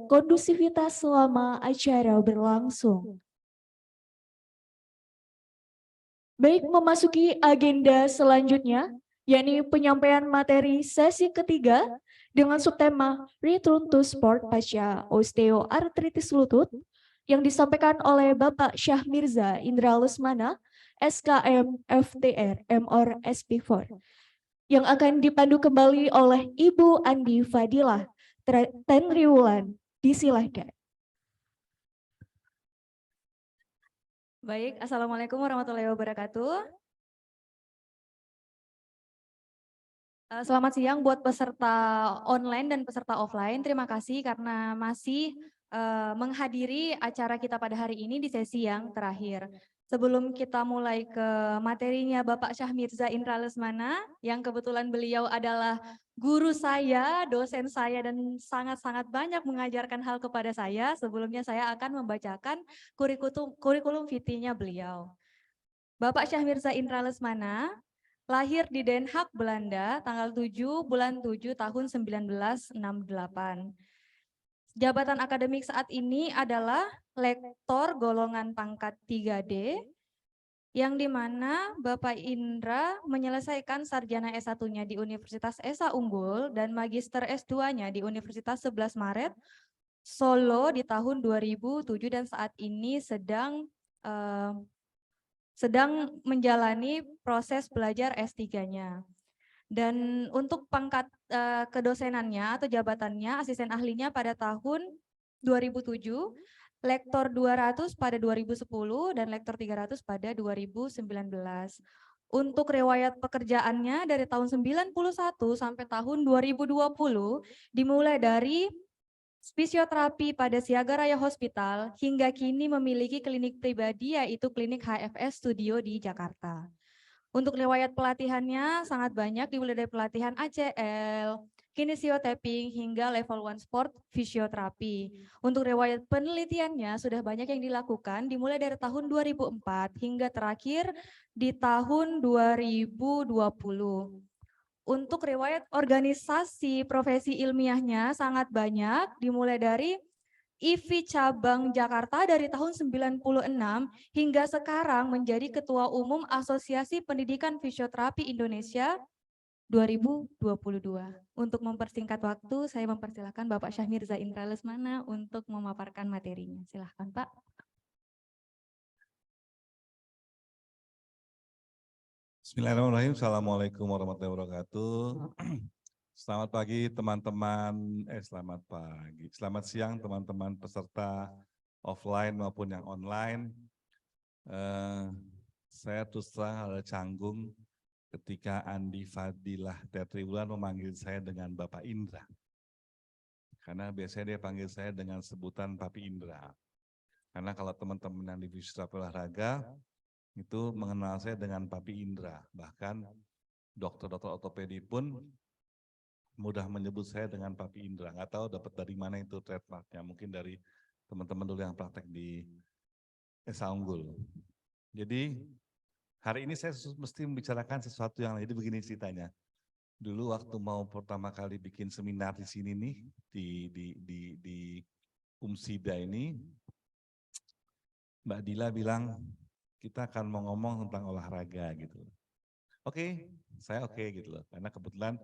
kondusivitas selama acara berlangsung. Baik, memasuki agenda selanjutnya, yakni penyampaian materi sesi ketiga dengan subtema Return to Sport pasca osteoartritis lutut yang disampaikan oleh Bapak Syah Mirza Indra Lesmana, SKM FTR MOR SP4, yang akan dipandu kembali oleh Ibu Andi Fadilah Tenriwulan. Disilahkan. Baik, Assalamualaikum warahmatullahi wabarakatuh. Selamat siang buat peserta online dan peserta offline. Terima kasih karena masih menghadiri acara kita pada hari ini di sesi yang terakhir. Sebelum kita mulai ke materinya Bapak Syah Mirza Indra Lesmana, yang kebetulan beliau adalah guru saya, dosen saya, dan sangat-sangat banyak mengajarkan hal kepada saya. Sebelumnya saya akan membacakan kurikulum vitae-nya beliau. Bapak Syah Mirza Indra Lesmana lahir di Den Haag, Belanda, tanggal 7 bulan 7 tahun 1968. Jabatan akademik saat ini adalah lektor golongan pangkat 3D, yang dimana Bapak Indra menyelesaikan sarjana S1-nya di Universitas Esa Unggul dan Magister S2-nya di Universitas 11 Maret, Solo di tahun 2007 dan saat ini sedang menjalani proses belajar S3-nya. Dan untuk pangkat kedosenannya atau jabatannya, asisten ahlinya pada tahun 2007, lektor 200 pada 2010, dan lektor 300 pada 2019. Untuk riwayat pekerjaannya dari tahun 91 sampai tahun 2020, dimulai dari fisioterapi pada Siaga Raya Hospital, hingga kini memiliki klinik pribadi yaitu klinik HFS Studio di Jakarta. Untuk riwayat pelatihannya sangat banyak, dimulai dari pelatihan ACL, kinesiotaping, hingga level 1 sport fisioterapi. Untuk riwayat penelitiannya sudah banyak yang dilakukan, dimulai dari tahun 2004 hingga terakhir di tahun 2020. Untuk riwayat organisasi profesi ilmiahnya sangat banyak, dimulai dari IFI Cabang Jakarta dari tahun 96 hingga sekarang menjadi Ketua Umum Asosiasi Pendidikan Fisioterapi Indonesia 2022. Untuk mempersingkat waktu, saya mempersilakan Bapak Syah Mirza Indra Lesmana untuk memaparkan materinya. Silahkan Pak. Bismillahirrahmanirrahim. Assalamualaikum warahmatullahi wabarakatuh. Selamat pagi teman-teman, selamat siang teman-teman peserta offline maupun yang online. Saya terus terang ada canggung ketika Andi Fadilah Tenriwulan memanggil saya dengan Bapak Indra. Karena biasanya dia panggil saya dengan sebutan Papi Indra. Karena kalau teman-teman yang di fisioterapi olahraga itu mengenal saya dengan Papi Indra. Bahkan dokter-dokter ortopedi pun mudah menyebut saya dengan Papi Indra. Nggak tahu dapat dari mana itu trademarknya. Mungkin dari teman-teman dulu yang praktek di Esa Unggul. Jadi hari ini saya mesti membicarakan sesuatu yang lain. Jadi begini ceritanya. Dulu waktu mau pertama kali bikin seminar di sini nih, di Umsida ini, Mbak Dila bilang kita akan mau ngomong tentang olahraga gitu. Oke, saya oke gitu loh. Karena kebetulan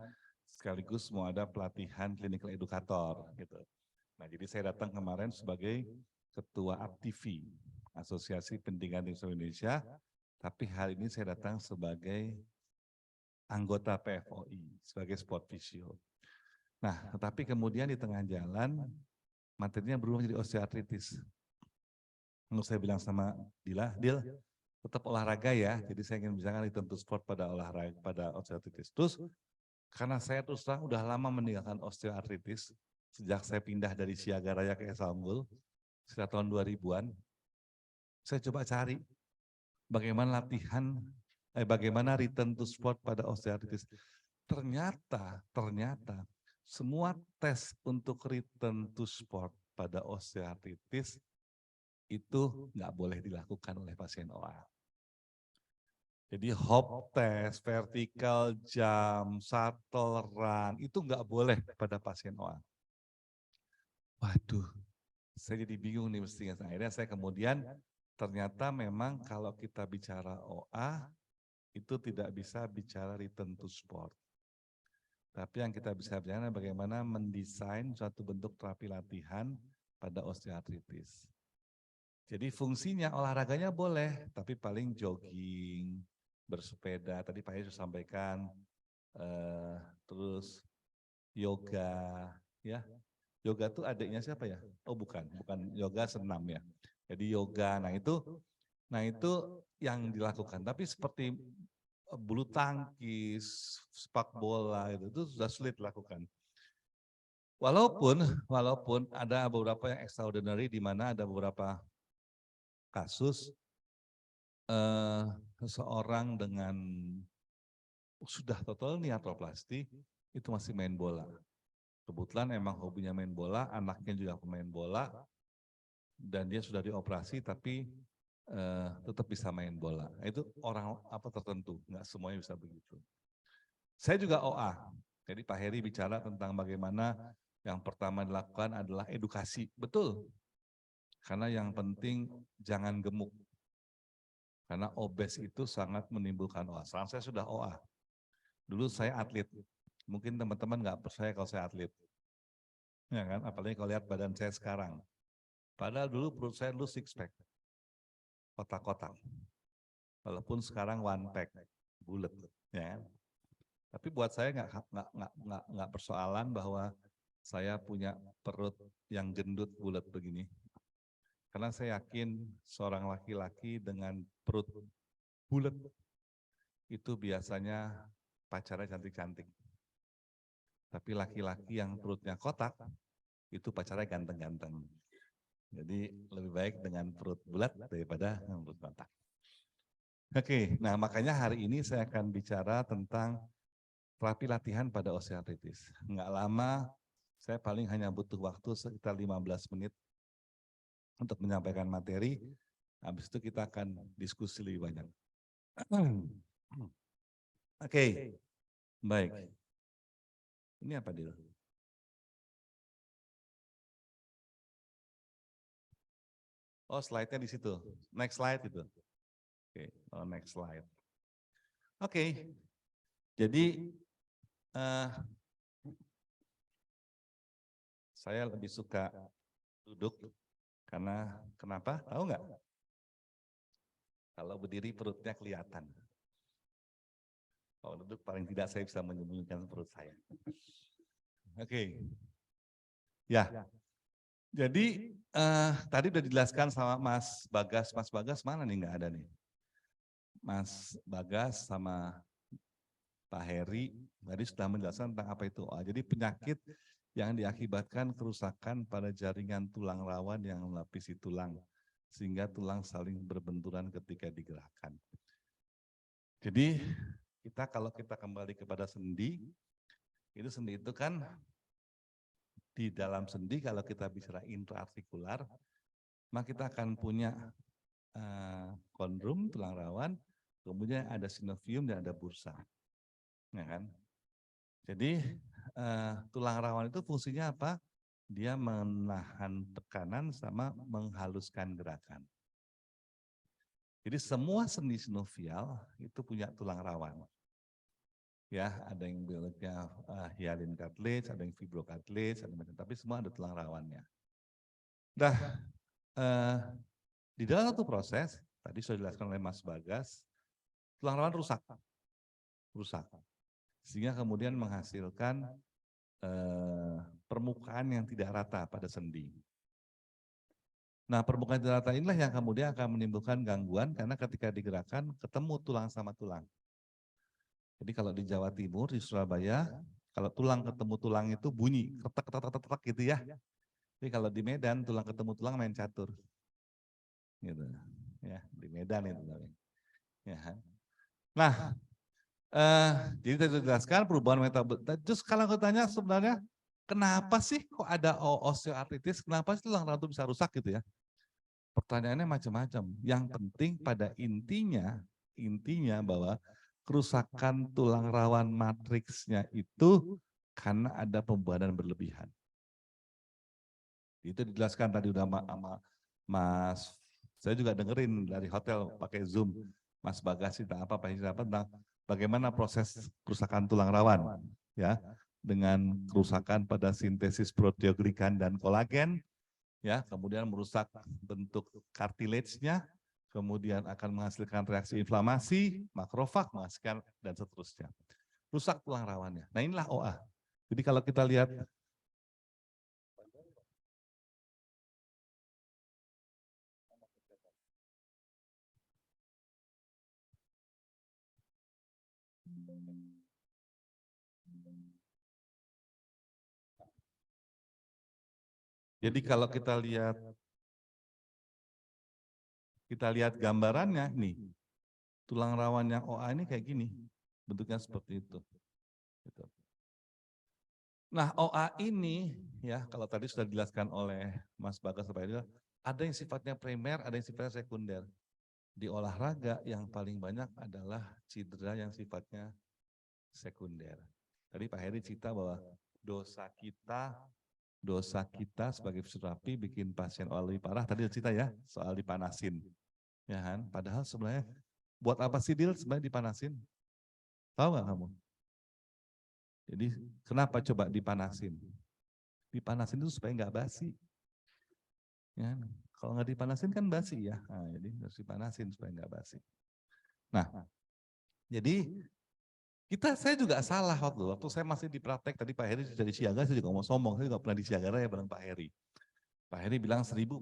sekaligus mau ada pelatihan clinical educator gitu. Nah, jadi saya datang kemarin sebagai Ketua APTIVI, Asosiasi Pendidikan Indonesia, tapi hari ini saya datang sebagai anggota PFOI, sebagai sport physio. Nah, tetapi kemudian di tengah jalan materinya berubah menjadi osteoartritis. Lalu saya bilang sama Dil, tetap olahraga ya. Jadi saya ingin bicarakan return to sport pada olahraga, pada osteoartritis. Terus karena saya terus terang udah lama meninggalkan osteoartritis, sejak saya pindah dari Siaga Raya ke Esa Unggul, sekitar tahun 2000-an, saya coba cari bagaimana bagaimana return to sport pada osteoartritis. Ternyata semua tes untuk return to sport pada osteoartritis itu nggak boleh dilakukan oleh pasien OA. Jadi hop test, vertical jump, shuttle run, itu nggak boleh pada pasien OA. waduh, saya jadi bingung nih mestinya. Akhirnya saya kemudian ternyata memang kalau kita bicara OA itu tidak bisa bicara return to sport. Tapi yang kita bisa bicara bagaimana mendesain suatu bentuk terapi latihan pada osteoartritis. Jadi fungsinya olahraganya boleh, tapi paling jogging, bersepeda. Tadi Pak Yesus sampaikan, terus yoga, ya. Yoga tuh adiknya siapa ya? Oh bukan yoga senam ya. Jadi yoga, nah itu yang dilakukan. Tapi seperti bulu tangkis, sepak bola itu sudah sulit dilakukan. Walaupun ada beberapa yang extraordinary di mana ada beberapa kasus seseorang dengan sudah total neoplastik itu masih main bola. Kebetulan emang hobinya main bola, anaknya juga pemain bola, dan dia sudah dioperasi tapi tetap bisa main bola. Itu orang apa tertentu, nggak semuanya bisa begitu. Saya juga OA, jadi Pak Heri bicara tentang bagaimana yang pertama dilakukan adalah edukasi. Betul, karena yang penting jangan gemuk. Karena obes itu sangat menimbulkan OA. Sekarang saya sudah OA. Dulu saya atlet. Mungkin teman-teman nggak percaya kalau saya atlet. Ya kan? Apalagi kalau lihat badan saya sekarang. Padahal dulu perut saya dulu six pack. Kotak-kotak. Walaupun sekarang one pack. Bulat. Ya kan? Tapi buat saya nggak persoalan bahwa saya punya perut yang gendut bulat begini. Karena saya yakin seorang laki-laki dengan perut bulat itu biasanya pacarnya cantik-cantik. Tapi laki-laki yang perutnya kotak itu pacarnya ganteng-ganteng. Jadi lebih baik dengan perut bulat daripada perut kotak. Oke, nah makanya hari ini saya akan bicara tentang terapi latihan pada osteoartritis. Enggak lama, saya paling hanya butuh waktu sekitar 15 menit untuk menyampaikan materi. Habis itu kita akan diskusi lebih banyak. Oke, baik. Ini apa dia? Oh, slide-nya di situ. Next slide itu. Oke, next slide. Oke, jadi saya lebih suka duduk karena kenapa? Tahu nggak? Kalau berdiri perutnya kelihatan. Kalau duduk paling tidak saya bisa menyembunyikan perut saya. Oke. Ya. Jadi tadi udah dijelaskan sama Mas Bagas. Mas Bagas mana nih? Nggak ada nih. Mas Bagas sama Pak Heri tadi sudah menjelaskan tentang apa itu. Jadi penyakit yang diakibatkan kerusakan pada jaringan tulang rawan yang melapisi tulang, sehingga tulang saling berbenturan ketika digerakkan. Jadi kalau kita kembali kepada sendi, itu kan di dalam sendi kalau kita bicara intraartikular, maka kita akan punya kondrum, tulang rawan, kemudian ada sinovium dan ada bursa. Ya kan? Jadi tulang rawan itu fungsinya apa? Dia menahan tekanan sama menghaluskan gerakan. Jadi semua sendi sinovial itu punya tulang rawan. Ya, ada yang bilangnya hyaline cartilage, ada yang fibrocartilage, tapi semua ada tulang rawannya. Nah, di dalam satu proses, tadi sudah dijelaskan oleh Mas Bagas, tulang rawan rusak. Sehingga kemudian menghasilkan permukaan yang tidak rata pada sendi. Nah, permukaan tidak rata inilah yang kemudian akan menimbulkan gangguan karena ketika digerakkan ketemu tulang sama tulang. Jadi kalau di Jawa Timur, di Surabaya, kalau tulang ketemu tulang itu bunyi, ketek gitu ya. Tapi kalau di Medan, tulang ketemu tulang main catur. Gitu. Ya, di Medan itu. Ya. Nah, jadi tadi dijelaskan perubahan metabolisme. Terus kalau aku tanya sebenarnya, kenapa sih kok ada osteoartritis? Kenapa sih tulang rawan itu bisa rusak gitu ya? Pertanyaannya macam-macam. Yang penting pada intinya bahwa kerusakan tulang rawan matriksnya itu karena ada pembebanan berlebihan. Itu dijelaskan tadi udah sama Mas, saya juga dengerin dari hotel pakai Zoom, Mas Bagas tentang apa Pak Hizra, tentang bagaimana proses kerusakan tulang rawan, ya, dengan kerusakan pada sintesis proteoglikan dan kolagen, ya, kemudian merusak bentuk cartilage-nya, kemudian akan menghasilkan reaksi inflamasi, makrofag menghasilkan dan seterusnya. Rusak tulang rawannya. Nah inilah OA. Jadi kalau kita lihat kita lihat gambarannya nih, tulang rawan yang OA ini kayak gini, bentuknya seperti itu. Gitu. Nah OA ini ya kalau tadi sudah dijelaskan oleh Mas Bagas, ada yang sifatnya primer, ada yang sifatnya sekunder. Di olahraga yang paling banyak adalah cedera yang sifatnya sekunder. Tadi Pak Heri cerita bahwa dosa kita sebagai fisioterapi bikin pasien OA lebih parah. Tadi cerita ya soal dipanasin, ya kan? Padahal sebenarnya buat apa sih sebenarnya dipanasin? Tahu nggak kamu? Jadi kenapa coba dipanasin? Dipanasin itu supaya nggak basi. Ya, kalau nggak dipanasin kan basi ya. Nah, jadi harus dipanasin supaya nggak basi. Nah, jadi saya juga salah waktu saya masih di praktek, tadi Pak Heri dari Siaga, saya juga mau sombong, saya juga pernah di Siaga ya bareng Pak Heri. Pak Heri bilang 1000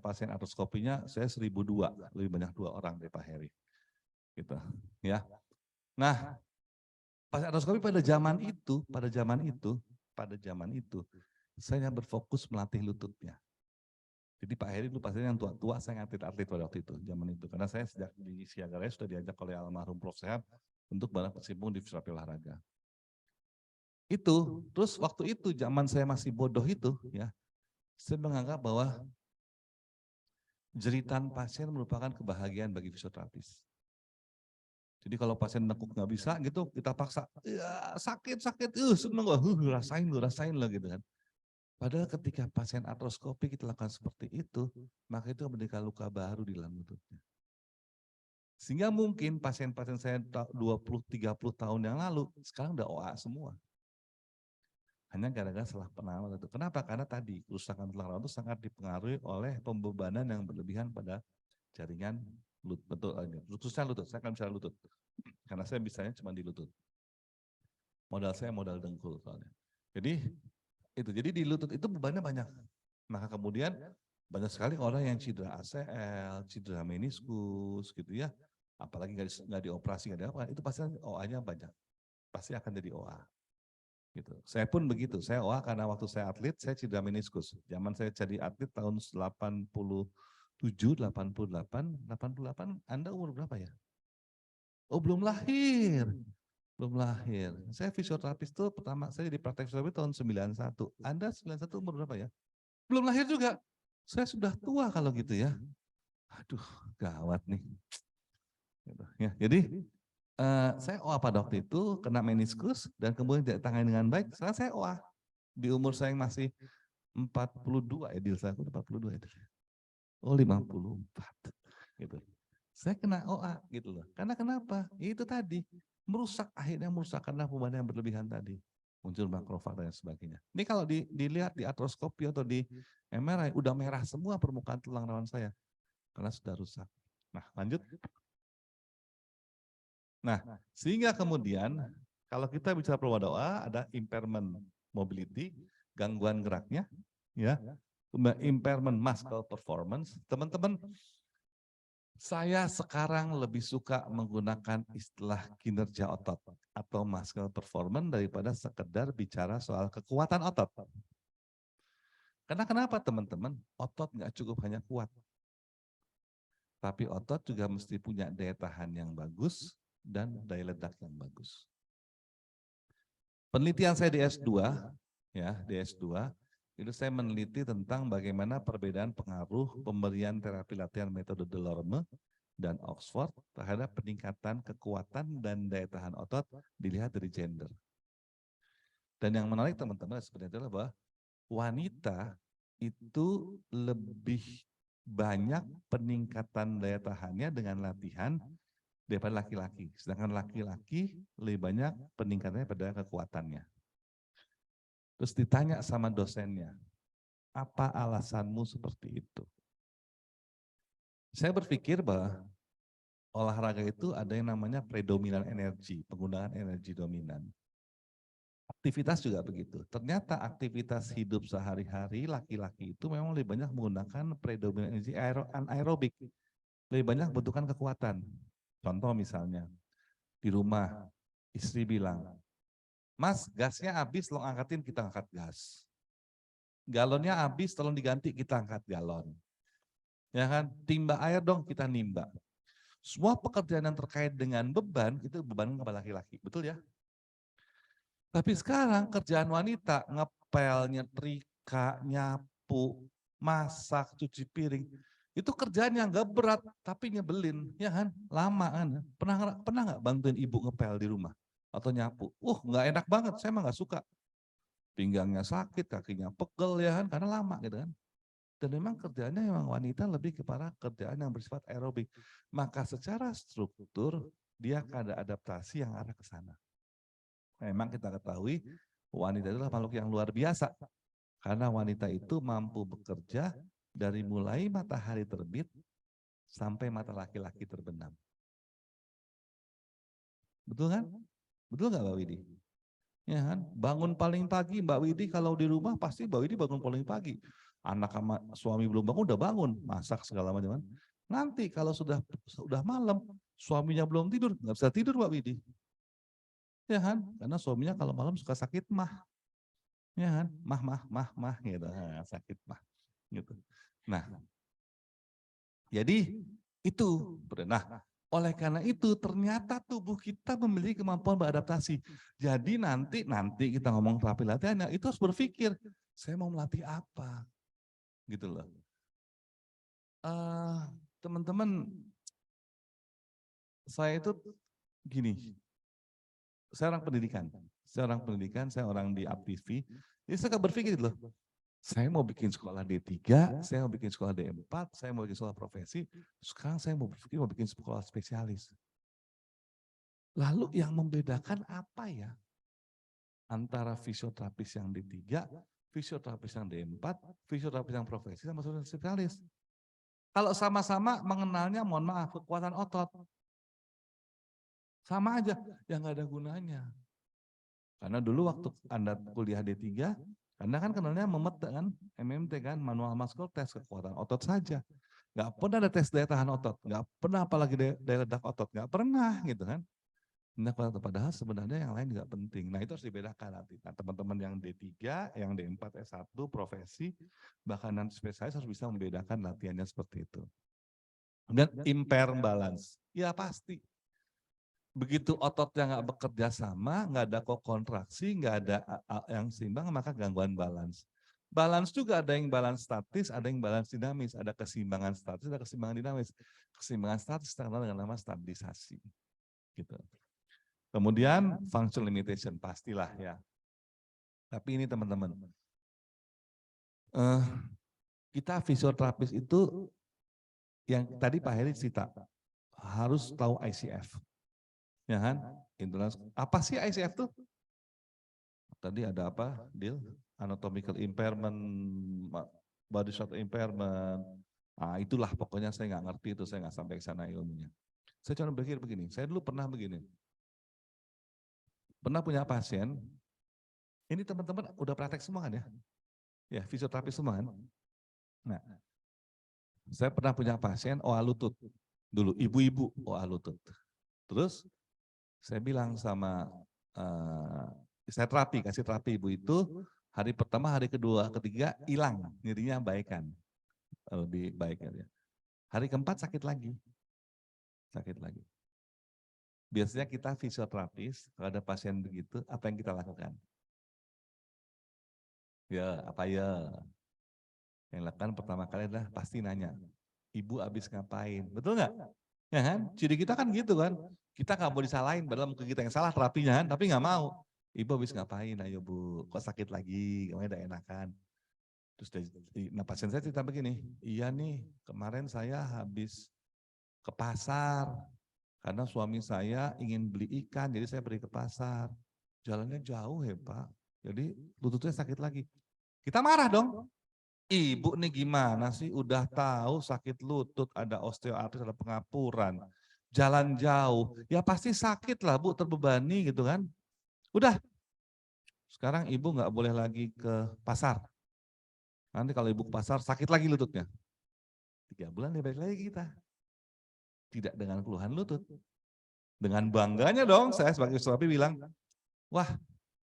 pasien artroskopinya, saya 1002, lebih banyak 2 orang dari Pak Heri. Gitu, ya. Nah, pasien artroskopi pada zaman itu, saya berfokus melatih lututnya. Jadi Pak Heri dulu pasien yang tua-tua, saya atlet pada waktu itu, zaman itu. Karena saya sejak di Siaga Raya sudah diajak oleh almarhum Prof. Sehat untuk berkecimpung di fisioterapi olahraga. Itu, terus waktu itu zaman saya masih bodoh itu, ya, saya menganggap bahwa jeritan pasien merupakan kebahagiaan bagi fisioterapis. Jadi kalau pasien nekuk nggak bisa gitu, kita paksa, ya, sakit, seneng gak, rasain lah gitu kan. Padahal ketika pasien artroskopi kita lakukan seperti itu, maka itu memberikan luka baru di dalam lututnya. Sehingga mungkin pasien-pasien saya 20-30 tahun yang lalu, sekarang udah OA semua. Hanya gara-gara salah penanganan itu. Kenapa? Karena tadi kerusakan tulang rawan itu sangat dipengaruhi oleh pembebanan yang berlebihan pada jaringan lutut. Betul, khususnya lutut. Saya akan bicara lutut. Karena saya bisanya cuma di lutut. Modal saya modal dengkul soalnya. Jadi di lutut itu bebannya banyak. Maka kemudian banyak sekali orang yang cedera ACL, cedera meniskus gitu ya. Apalagi nggak dioperasi, nggak apa, itu pasti OA-nya banyak. Pasti akan jadi OA. Gitu. Saya pun begitu, saya OA karena waktu saya atlet, saya cedera meniskus. Zaman saya jadi atlet tahun 87, 88, Anda umur berapa ya? Oh belum lahir. Belum lahir. Saya fisioterapis itu pertama saya jadi praktek fisioterapi tahun 91. Anda 91 umur berapa ya? Belum lahir juga. Saya sudah tua kalau gitu ya. Aduh, gawat nih. Gitu, ya. Jadi saya OA pada waktu itu kena meniskus dan kemudian tidak tangani dengan baik. Sekarang saya OA di umur saya yang masih 42 ya, deal saya 42 itu. Oh 54 gitu. Saya kena OA gitu loh. Karena kenapa? Ya, itu tadi akhirnya merusak karena pembebanan yang berlebihan tadi. Muncul makrofag dan sebagainya. Ini kalau dilihat di artroskopi atau di MRI udah merah semua permukaan tulang rawan saya karena sudah rusak. Nah, lanjut. Nah, sehingga kemudian kalau kita bicara perubahan OA ada impairment mobility, gangguan geraknya, ya, impairment muscle performance. Teman-teman, saya sekarang lebih suka menggunakan istilah kinerja otot atau muscle performance daripada sekedar bicara soal kekuatan otot. Karena kenapa teman-teman? Otot nggak cukup hanya kuat. Tapi otot juga mesti punya daya tahan yang bagus dan daya ledak yang bagus. Penelitian saya di S2, ya, di S2, itu saya meneliti tentang bagaimana perbedaan pengaruh pemberian terapi latihan metode Delorme dan Oxford terhadap peningkatan kekuatan dan daya tahan otot dilihat dari gender. Dan yang menarik teman-teman sebenarnya adalah bahwa wanita itu lebih banyak peningkatan daya tahannya dengan latihan daripada laki-laki. Sedangkan laki-laki lebih banyak peningkatannya pada kekuatannya. Terus ditanya sama dosennya, apa alasanmu seperti itu? Saya berpikir bahwa olahraga itu ada yang namanya predominan energi, penggunaan energi dominan. Aktivitas juga begitu. Ternyata aktivitas hidup sehari-hari laki-laki itu memang lebih banyak menggunakan predominan energi anaerobik. Lebih banyak membutuhkan kekuatan. Contoh misalnya, di rumah istri bilang, Mas gasnya habis, tolong angkatin, kita angkat gas. Galonnya habis, tolong diganti, kita angkat galon. Ya kan, timba air dong, kita nimba. Semua pekerjaan yang terkait dengan beban, itu beban kepada laki-laki, betul ya? Tapi sekarang kerjaan wanita, ngepel, nyetrika, nyapu, masak, cuci piring, itu kerjaan yang gak berat, tapi nyebelin, ya kan? Lama kan? Pernah nggak bantuin ibu ngepel di rumah? Atau nyapu? Nggak enak banget, saya emang nggak suka. Pinggangnya sakit, kakinya pegel ya kan, karena lama gitu kan. Dan memang kerjaannya memang wanita lebih kepada kerjaan yang bersifat aerobik. Maka secara struktur, dia ada adaptasi yang arah ke sana. Memang kita ketahui wanita adalah makhluk yang luar biasa. Karena wanita itu mampu bekerja dari mulai matahari terbit sampai mata laki-laki terbenam. Betul kan? Betul nggak Mbak Widi? Ya kan? Bangun paling pagi Mbak Widi kalau di rumah pasti Mbak Widi bangun paling pagi. Anak sama suami belum bangun udah bangun, masak segala macam. Nanti kalau sudah malam, suaminya belum tidur, nggak bisa tidur Mbak Widi. Ya kan? Karena suaminya kalau malam suka sakit mah. Ya kan? Mah gitu. Sakit mah. Gitu. Nah. Jadi itu. Nah, oleh karena itu ternyata tubuh kita memiliki kemampuan beradaptasi. Jadi nanti kita ngomong terapi latihannya itu harus berpikir, saya mau melatih apa? Gitu loh. Teman-teman, saya itu gini. Saya orang pendidikan, saya orang di UpTV. Jadi saya berpikir loh, saya mau bikin sekolah D3, saya mau bikin sekolah D4, saya mau bikin sekolah profesi, sekarang saya mau berpikir mau bikin sekolah spesialis. Lalu yang membedakan apa ya? Antara fisioterapis yang D3, fisioterapis yang D4, fisioterapis yang profesi sama spesialis. Kalau sama-sama mengenalnya, mohon maaf, kekuatan otot. Sama aja, yang nggak ada gunanya. Karena dulu waktu Anda kuliah D3, Anda kan kenalnya kan, MMT kan, manual muscle test kekuatan otot saja. Nggak pernah ada tes daya tahan otot, nggak pernah apalagi daya ledak otot, nggak pernah gitu kan. Nah, padahal sebenarnya yang lain juga penting. Nah itu harus dibedakan nanti. Nah, teman-teman yang D3, yang D4, S1, profesi, bahkan nanti spesialis harus bisa membedakan latihannya seperti itu. Dan impair balance, ya pasti. Begitu ototnya nggak bekerja sama, nggak ada kontraksi, nggak ada yang seimbang, maka gangguan balance. Balance juga ada yang balance statis, ada yang balance dinamis, ada keseimbangan statis, ada keseimbangan dinamis. Keseimbangan statis terkenal dengan nama stabilisasi. Gitu. Kemudian function limitation pastilah ya. Tapi ini teman-teman, kita fisioterapis itu yang tadi Pak Heri cerita harus tahu ICF. Ya kan? Apa sih ICF tuh? Tadi ada apa, Dil? Anatomical impairment, body short impairment. Nah, itulah pokoknya saya nggak ngerti itu, saya nggak sampai ke sana ilmunya. Saya cuma berpikir begini, saya dulu pernah begini. Pernah punya pasien, ini teman-teman udah praktek semua kan ya? Ya, fisioterapi semua kan? Nah, saya pernah punya pasien OA lutut. Dulu, ibu-ibu OA lutut. Terus, saya bilang sama saya kasih terapi ibu itu, hari pertama, hari kedua, ketiga hilang, nyerinya baikan, lebih baik ya. Hari keempat sakit lagi. Biasanya kita fisioterapis, kalau ada pasien begitu, apa yang kita lakukan? Ya, apa ya? Yang lakukan pertama kali adalah pasti nanya, ibu habis ngapain? Betul nggak? Ya kan? Ciri kita kan gitu kan. Kita nggak mau disalahin, padahal mungkin kita yang salah terapinya kan, tapi nggak mau. Ibu habis ngapain? Ayo Bu, kok sakit lagi? Kamu udah enakan? Nah pasien saya cerita begini, iya nih kemarin saya habis ke pasar karena suami saya ingin beli ikan, jadi saya pergi ke pasar. Jalannya jauh ya Pak, jadi lututnya sakit lagi. Kita marah dong. Ibu nih gimana sih, udah tahu sakit lutut, ada osteoartris, ada pengapuran, jalan jauh, ya pasti sakit lah Bu, terbebani gitu kan. Udah, sekarang ibu nggak boleh lagi ke pasar. Nanti kalau ibu ke pasar sakit lagi lututnya. 3 bulan dia balik lagi kita. Tidak dengan keluhan lutut. Dengan bangganya dong saya sebagai suami bilang, wah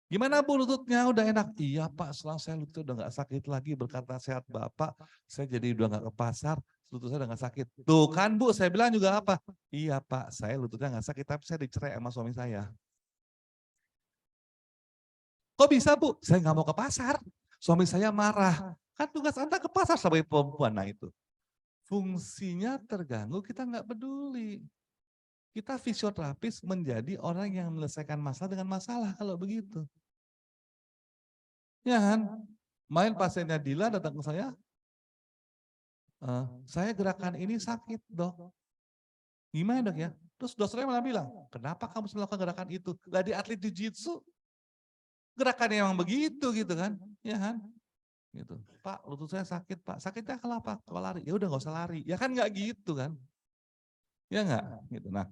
gimana Bu lututnya, udah enak? Iya Pak, setelah saya lutut udah nggak sakit lagi berkat nasihat Bapak, saya jadi udah nggak ke pasar, lutut saya udah nggak sakit. Tuh kan Bu, saya bilang juga apa? Iya Pak, saya lututnya nggak sakit, tapi saya dicerai sama suami saya. Kok bisa Bu? Saya nggak mau ke pasar, suami saya marah. Kan tugas Anda ke pasar sebagai perempuan, nah itu. Fungsinya terganggu, kita nggak peduli. Kita fisioterapis menjadi orang yang menyelesaikan masalah dengan masalah kalau begitu. Ya kan? Main pasiennya Dila datang ke saya gerakan ini sakit dok. Gimana dok ya? Terus dokternya malah bilang, kenapa kamu melakukan gerakan itu? Lah di atlet jiu-jitsu, gerakannya emang begitu gitu kan? Ya kan? Gitu. Pak, lutut saya sakit Pak. Sakitnya kalau apa? Kalau lari, ya udah nggak usah lari. Ya kan nggak gitu kan? Ya nggak? Gitu. Nah,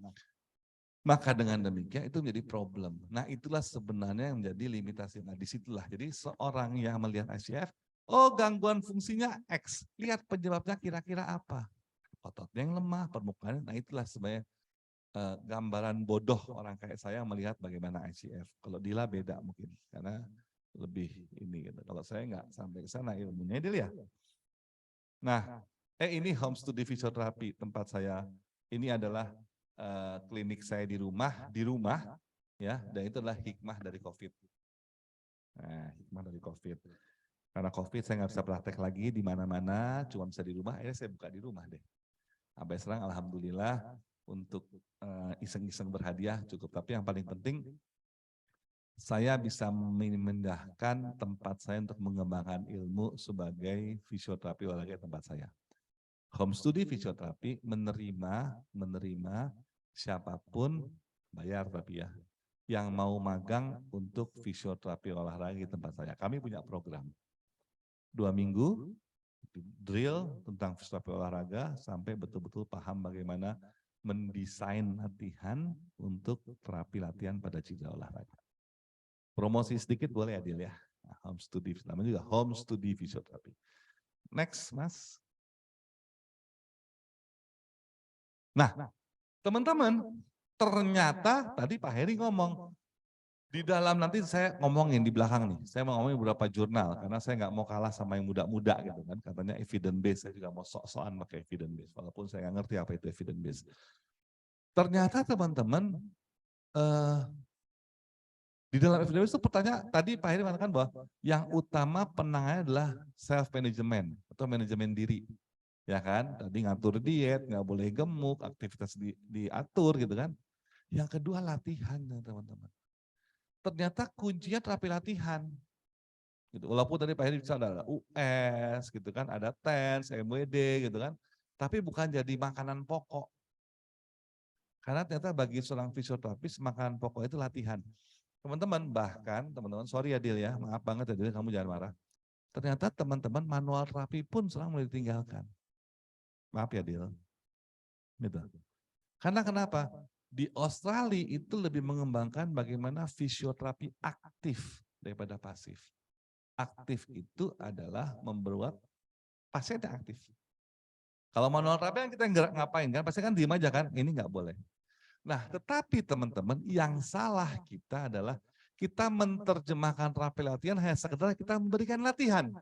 maka dengan demikian itu menjadi problem. Nah itulah sebenarnya yang menjadi limitasi. Nah disitulah. Jadi seorang yang melihat ICF, oh gangguan fungsinya X. Lihat penyebabnya kira-kira apa. Ototnya yang lemah, permukaan. Nah itulah sebenarnya gambaran bodoh orang kayak saya melihat bagaimana ICF. Kalau Dila beda mungkin. Karena lebih ini gitu. Kalau saya nggak sampai ke sana ilmunya Dila ya. Nah, ini home study fisioterapi tempat saya. Ini adalah klinik saya di rumah ya, dan itu adalah hikmah dari COVID. Nah, hikmah dari COVID. Karena COVID saya nggak bisa praktek lagi di mana-mana, cuma bisa di rumah. Akhirnya saya buka di rumah deh. Sampai sekarang alhamdulillah untuk iseng-iseng berhadiah cukup. Tapi yang paling penting saya bisa memindahkan tempat saya untuk mengembangkan ilmu sebagai fisioterapi olahraga tempat saya. Home study fisioterapi menerima siapapun bayar tapi ya yang mau magang untuk fisioterapi olahraga di tempat saya. Kami punya program 2 minggu drill tentang fisioterapi olahraga sampai betul-betul paham bagaimana mendesain latihan untuk terapi latihan pada cedera olahraga. Promosi sedikit boleh Adil ya. Home study, namanya juga home study fisioterapi. Next, Mas. Nah, teman-teman, ternyata tadi Pak Heri ngomong, di dalam nanti saya ngomongin di belakang nih, saya mau ngomongin beberapa jurnal, karena saya nggak mau kalah sama yang muda-muda gitu kan, katanya evidence based, saya juga mau sok-sokan pakai evidence based, walaupun saya nggak ngerti apa itu evidence based. Ternyata teman-teman, di dalam evidence based itu pertanyaan, tadi Pak Heri mengatakan bahwa yang utama penanganannya adalah self-management, atau manajemen diri. Ya kan, tadi ngatur diet, nggak boleh gemuk, aktivitas diatur gitu kan. Yang kedua latihan teman-teman. Ternyata kuncinya terapi latihan. Gitu. Walaupun tadi Pak Heri bisa ada US gitu kan, ada TENS, MWD gitu kan. Tapi bukan jadi makanan pokok. Karena ternyata bagi seorang fisioterapis makanan pokok itu latihan. Teman-teman bahkan, teman-teman sorry ya Dil ya, maaf banget ya Dil, kamu jangan marah. Ternyata teman-teman manual terapi pun sekarang mulai ditinggalkan. Maaf ya Dil. Gitu. Karena kenapa? Di Australia itu lebih mengembangkan bagaimana fisioterapi aktif daripada pasif. Aktif itu adalah membuat pasien yang aktif. Kalau manual terapi kan kita ngapain kan? Pasti kan diem aja kan? Ini nggak boleh. Nah, tetapi teman-teman yang salah kita adalah kita menerjemahkan terapi latihan hanya sekedar kita memberikan latihan.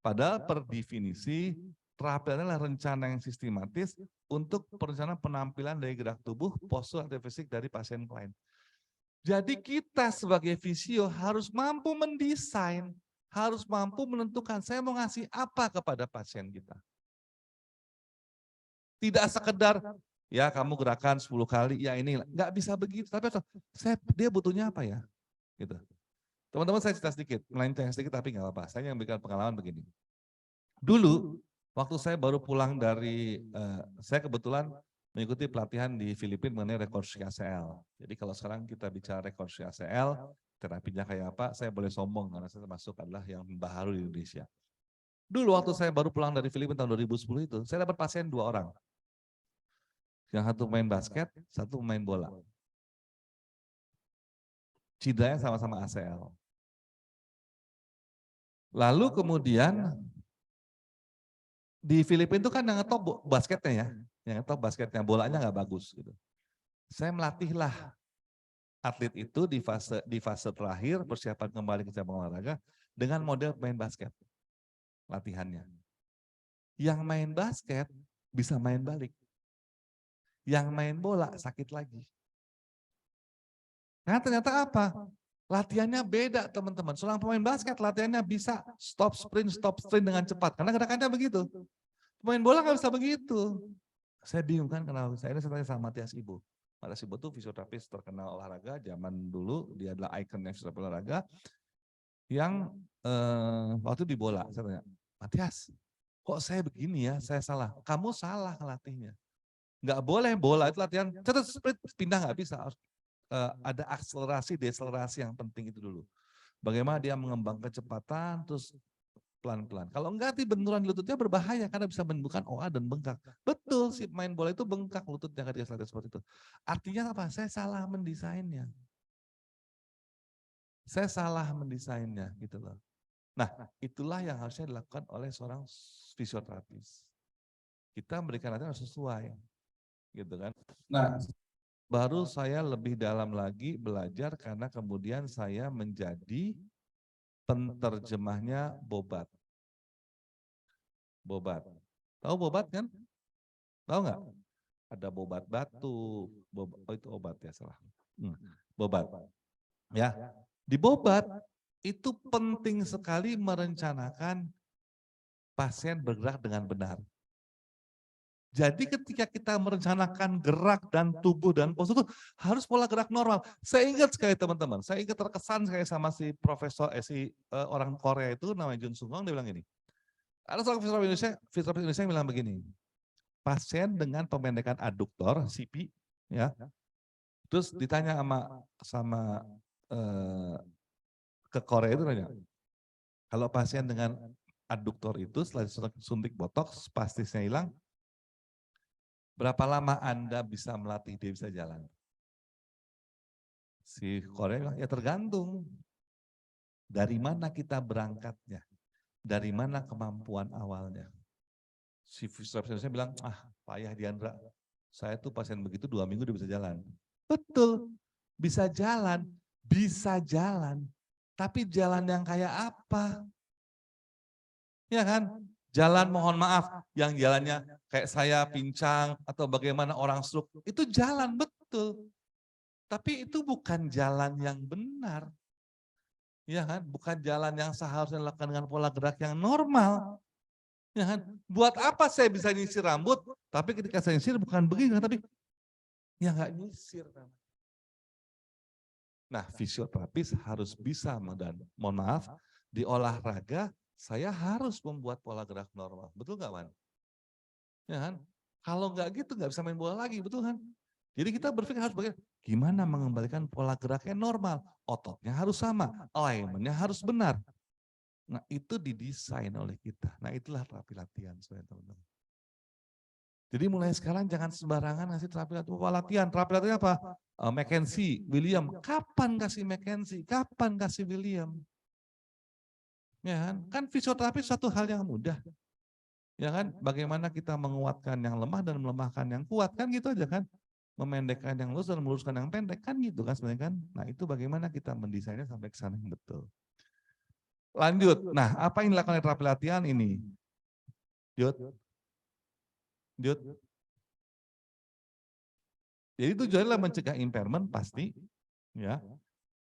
Padahal per definisi terapi adalah rencana yang sistematis untuk perencanaan penampilan dari gerak tubuh, postur atau fisik dari pasien klien. Jadi kita sebagai fisio harus mampu mendesain, harus mampu menentukan saya mau ngasih apa kepada pasien kita. Tidak sekedar ya kamu gerakan 10 kali, ya ini nggak bisa begitu. Tapi dia butuhnya apa ya? Gitu. Teman-teman saya cerita sedikit, melenceng sedikit tapi nggak apa-apa. Saya yang berikan pengalaman begini. Dulu, waktu saya baru pulang dari, saya kebetulan mengikuti pelatihan di Filipina mengenai rekonstruksi ACL. Jadi kalau sekarang kita bicara rekonstruksi ACL, terapinya kayak apa, saya boleh sombong karena saya termasuk adalah yang baru di Indonesia. Dulu waktu saya baru pulang dari Filipina tahun 2010 itu, saya dapat pasien 2 orang. Yang satu main basket, satu main bola. Cederanya sama-sama ACL. Lalu kemudian di Filipina itu kan yang ngetop basketnya ya, yang ngetop basketnya, bolanya nggak bagus gitu. Saya melatihlah atlet itu di fase terakhir persiapan kembali ke cabang olahraga dengan model main basket latihannya. Yang main basket bisa main balik, yang main bola sakit lagi. Nah ternyata apa? Latihannya beda teman-teman. Seorang pemain basket latihannya bisa stop sprint dengan cepat karena gerakannya begitu. Pemain bola nggak bisa begitu. Saya bingung kan kenapa. Saya tanya sama Matias Ibo. Matias Ibo itu fisioterapis terkenal olahraga zaman dulu, dia adalah ikonnya fisioterapis olahraga yang waktu di bola. Saya tanya, Matias, kok saya begini ya? Saya salah. Kamu salah ngelatihnya. Nggak boleh bola itu latihan. Cepat sprint pindah nggak bisa. Ada akselerasi, deselerasi yang penting itu dulu. Bagaimana dia mengembang kecepatan, terus pelan-pelan. Kalau enggak benturan di lututnya berbahaya karena bisa menimbulkan OA dan bengkak. Betul, si main bola itu bengkak lututnya ketika latihan seperti itu. Artinya apa? Saya salah mendesainnya. Saya salah mendesainnya gitu loh. Nah, itulah yang harusnya dilakukan oleh seorang fisioterapis. Kita memberikan latihan harus sesuai. Gitu kan. Nah, baru saya lebih dalam lagi belajar karena kemudian saya menjadi penterjemahnya Bobat. Bobat. Tahu Bobat kan? Tahu nggak? Ada Bobat batu, oh itu obat ya salah. Bobat. Ya, di Bobat itu penting sekali merencanakan pasien bergerak dengan benar. Jadi ketika kita merencanakan gerak dan tubuh dan postur harus pola gerak normal. Saya ingat sekali teman-teman, saya ingat terkesan saya sama si profesor, orang Korea itu namanya Jun Sung Hong, dia bilang gini. Ada seorang fisioterapis Indonesia yang bilang begini, pasien dengan pemendekan aduktor, CP, ya, terus ditanya sama ke Korea itu nanya, kalau pasien dengan aduktor itu setelah disuntik botox, spastisnya hilang, berapa lama Anda bisa melatih dia bisa jalan? Si Korea bilang, ya tergantung. Dari mana kita berangkatnya? Dari mana kemampuan awalnya? Si fisioterapis bilang, payah Diandra. Saya tuh pasien begitu 2 minggu dia bisa jalan. Betul, bisa jalan. Tapi jalan yang kayak apa? Ya kan? Jalan mohon maaf, yang jalannya kayak saya pincang atau bagaimana orang stroke, itu jalan betul. Tapi itu bukan jalan yang benar. Ya kan? Bukan jalan yang seharusnya dilakukan dengan pola gerak yang normal. Ya kan? Buat apa saya bisa nyisir rambut, tapi ketika saya nyisir bukan begini, tapi ya nggak nyisir. Nah, fisioterapis harus bisa, dan mohon maaf, di olahraga saya harus membuat pola gerak normal. Betul nggak, Wan? Ya kan? Kalau nggak gitu nggak bisa main bola lagi, betul kan? Jadi kita berpikir harus bagaimana? Gimana mengembalikan pola geraknya normal? Ototnya harus sama, alignment-nya harus benar. Nah itu didesain oleh kita. Nah itulah terapi latihan, teman-teman. Jadi mulai sekarang jangan sembarangan ngasih terapi latihan. Terapi latihan apa? McKenzie, William. Kapan kasih McKenzie? Kapan kasih William? Ya kan fisioterapi satu hal yang mudah. Ya kan, bagaimana kita menguatkan yang lemah dan melemahkan yang kuat, kan gitu aja kan. Memendekkan yang lurus dan meluruskan yang pendek, kan gitu kan sebenarnya kan. Nah itu bagaimana kita mendesainnya sampai ke sana yang betul. Lanjut, nah apa yang dilakukan oleh terapi latihan ini? Diot. Jadi tujuannya adalah mencegah impairment pasti, ya.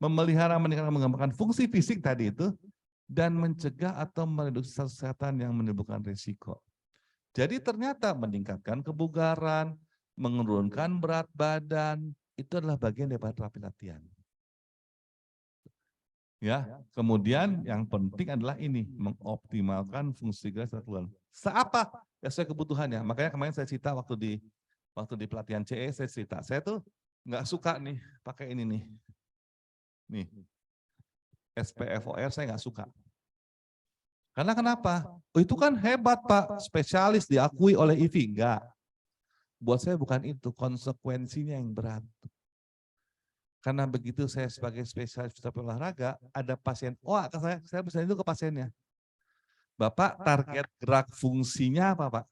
Memelihara, meningkatkan, mengembangkan fungsi fisik tadi itu, dan mencegah atau mereduksi kesehatan yang menimbulkan risiko. Jadi ternyata meningkatkan kebugaran, menurunkan berat badan, itu adalah bagian dari terapi latihan. Ya, kemudian yang penting adalah ini, mengoptimalkan fungsi gerak keluar. Seapa ya sesuai kebutuhannya. Makanya kemarin saya cerita waktu di pelatihan CE, saya cerita, saya tuh nggak suka nih pakai ini nih SPFOR, saya nggak suka. Karena kenapa? Oh, itu kan hebat Pak, spesialis diakui oleh IFI. Enggak. Buat saya bukan itu, konsekuensinya yang berat. Karena begitu saya sebagai spesialis fisioterapi olahraga, ada pasien, saya bisa itu ke pasiennya. Bapak target gerak fungsinya apa Pak?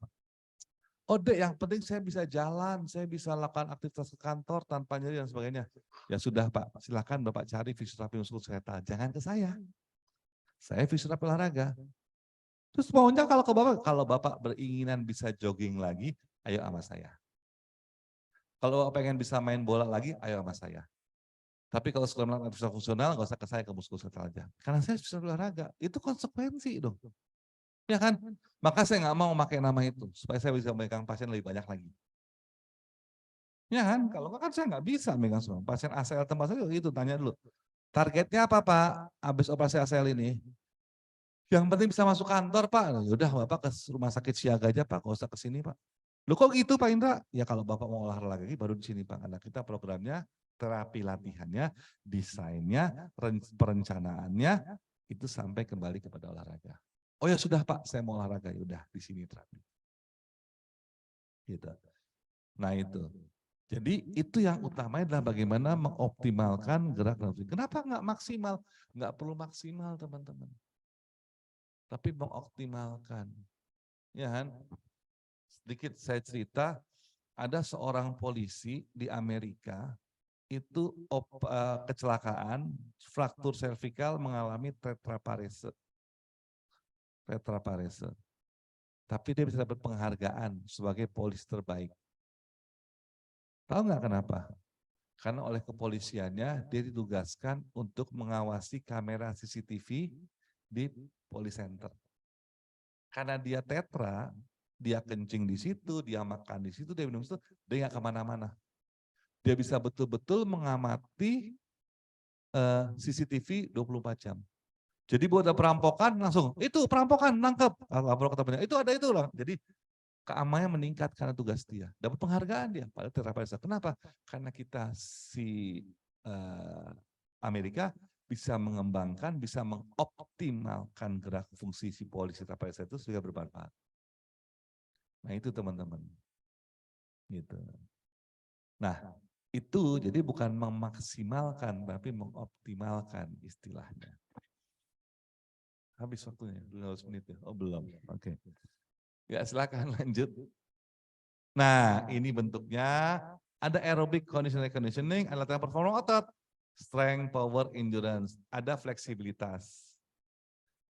Oh Dek, yang penting saya bisa jalan, saya bisa lakukan aktivitas ke kantor tanpa nyeri dan sebagainya. Ya sudah Pak, silakan Bapak cari fisioterapi muskuloskeletal, jangan ke saya. Saya fisioterapi olahraga. Terus maunya kalau Bapak beringinan bisa jogging lagi, ayo sama saya. Kalau Bapak pengen bisa main bola lagi, ayo sama saya. Tapi kalau sekolah melakukan aktivitas fungsional, nggak usah ke saya, ke muskuloskeletal aja. Karena saya bisa olahraga, itu konsekuensi dong. Ya kan? Maka saya nggak mau pakai nama itu, supaya saya bisa memegang pasien lebih banyak lagi. Ya kan? Kalau nggak kan saya nggak bisa megang semua. Pasien ACL tempat saya itu tanya dulu. Targetnya apa Pak? Habis operasi ACL ini? Yang penting bisa masuk kantor Pak. Yaudah Bapak ke rumah sakit siaga aja Pak, nggak usah ke sini Pak. Loh kok gitu Pak Indra? Ya kalau Bapak mau olahraga lagi baru di sini Pak. Karena kita programnya, terapi latihannya, desainnya, perencanaannya, itu sampai kembali kepada olahraga. Oh ya sudah Pak, saya mau olahraga. Yaudah di sini terapi. Gitu. Nah itu. Jadi itu yang utamanya adalah bagaimana mengoptimalkan gerak dan fungsi. Kenapa nggak maksimal? Nggak perlu maksimal teman-teman. Tapi mengoptimalkan. Ya kan? Sedikit saya cerita, ada seorang polisi di Amerika itu kecelakaan, fraktur servikal, mengalami tetraparese. Tapi dia bisa dapat penghargaan sebagai polisi terbaik. Tahu nggak kenapa? Karena oleh kepolisiannya dia ditugaskan untuk mengawasi kamera CCTV di Police Center. Karena dia tetra, dia kencing di situ, dia makan di situ, dia minum di situ, dia nggak kemana-mana. Dia bisa betul-betul mengamati CCTV 24 jam. Jadi buat ada perampokan langsung, itu perampokan, nangkep. Lapor ke temannya, itu ada itu lah. Jadi keamanannya meningkat karena tugas dia. Dapat penghargaan dia pada tetraparesa. Kenapa? Karena kita Amerika bisa mengembangkan, bisa mengoptimalkan gerak fungsi si polisi tetraparesa itu sehingga bermanfaat. Nah itu teman-teman. Gitu. Nah itu jadi bukan memaksimalkan, tapi mengoptimalkan istilahnya. Habis waktunya, 12 menit ya? Oh belum, oke. Ya silakan lanjut. Nah ini bentuknya, ada aerobic conditioning, ada latihan performa otot, strength, power, endurance, ada fleksibilitas,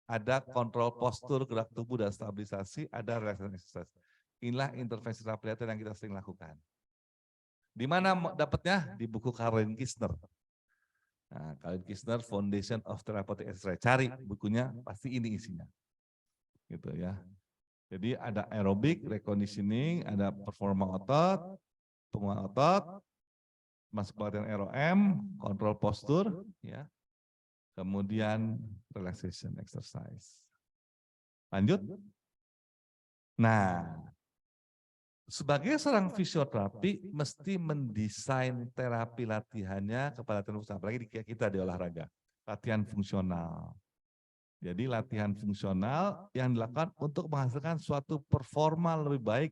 ada kontrol postur, gerak tubuh dan stabilisasi, ada relaxation exercise. Inilah intervensi terapi yang kita sering lakukan. Di mana dapatnya? Di buku Karen Kisner. Nah, Karen Kisner Foundation of Therapeutic Exercise. Cari bukunya, pasti ini isinya. Gitu ya. Jadi ada aerobik, reconditioning, ada performa otot, penguatan otot, masuk pelatihan ROM, kontrol postur, ya. Kemudian relaxation exercise. Lanjut. Nah, sebagai seorang fisioterapi mesti mendesain terapi latihannya kepada latihan, apalagi kita di olahraga, latihan fungsional. Jadi latihan fungsional yang dilakukan untuk menghasilkan suatu performa lebih baik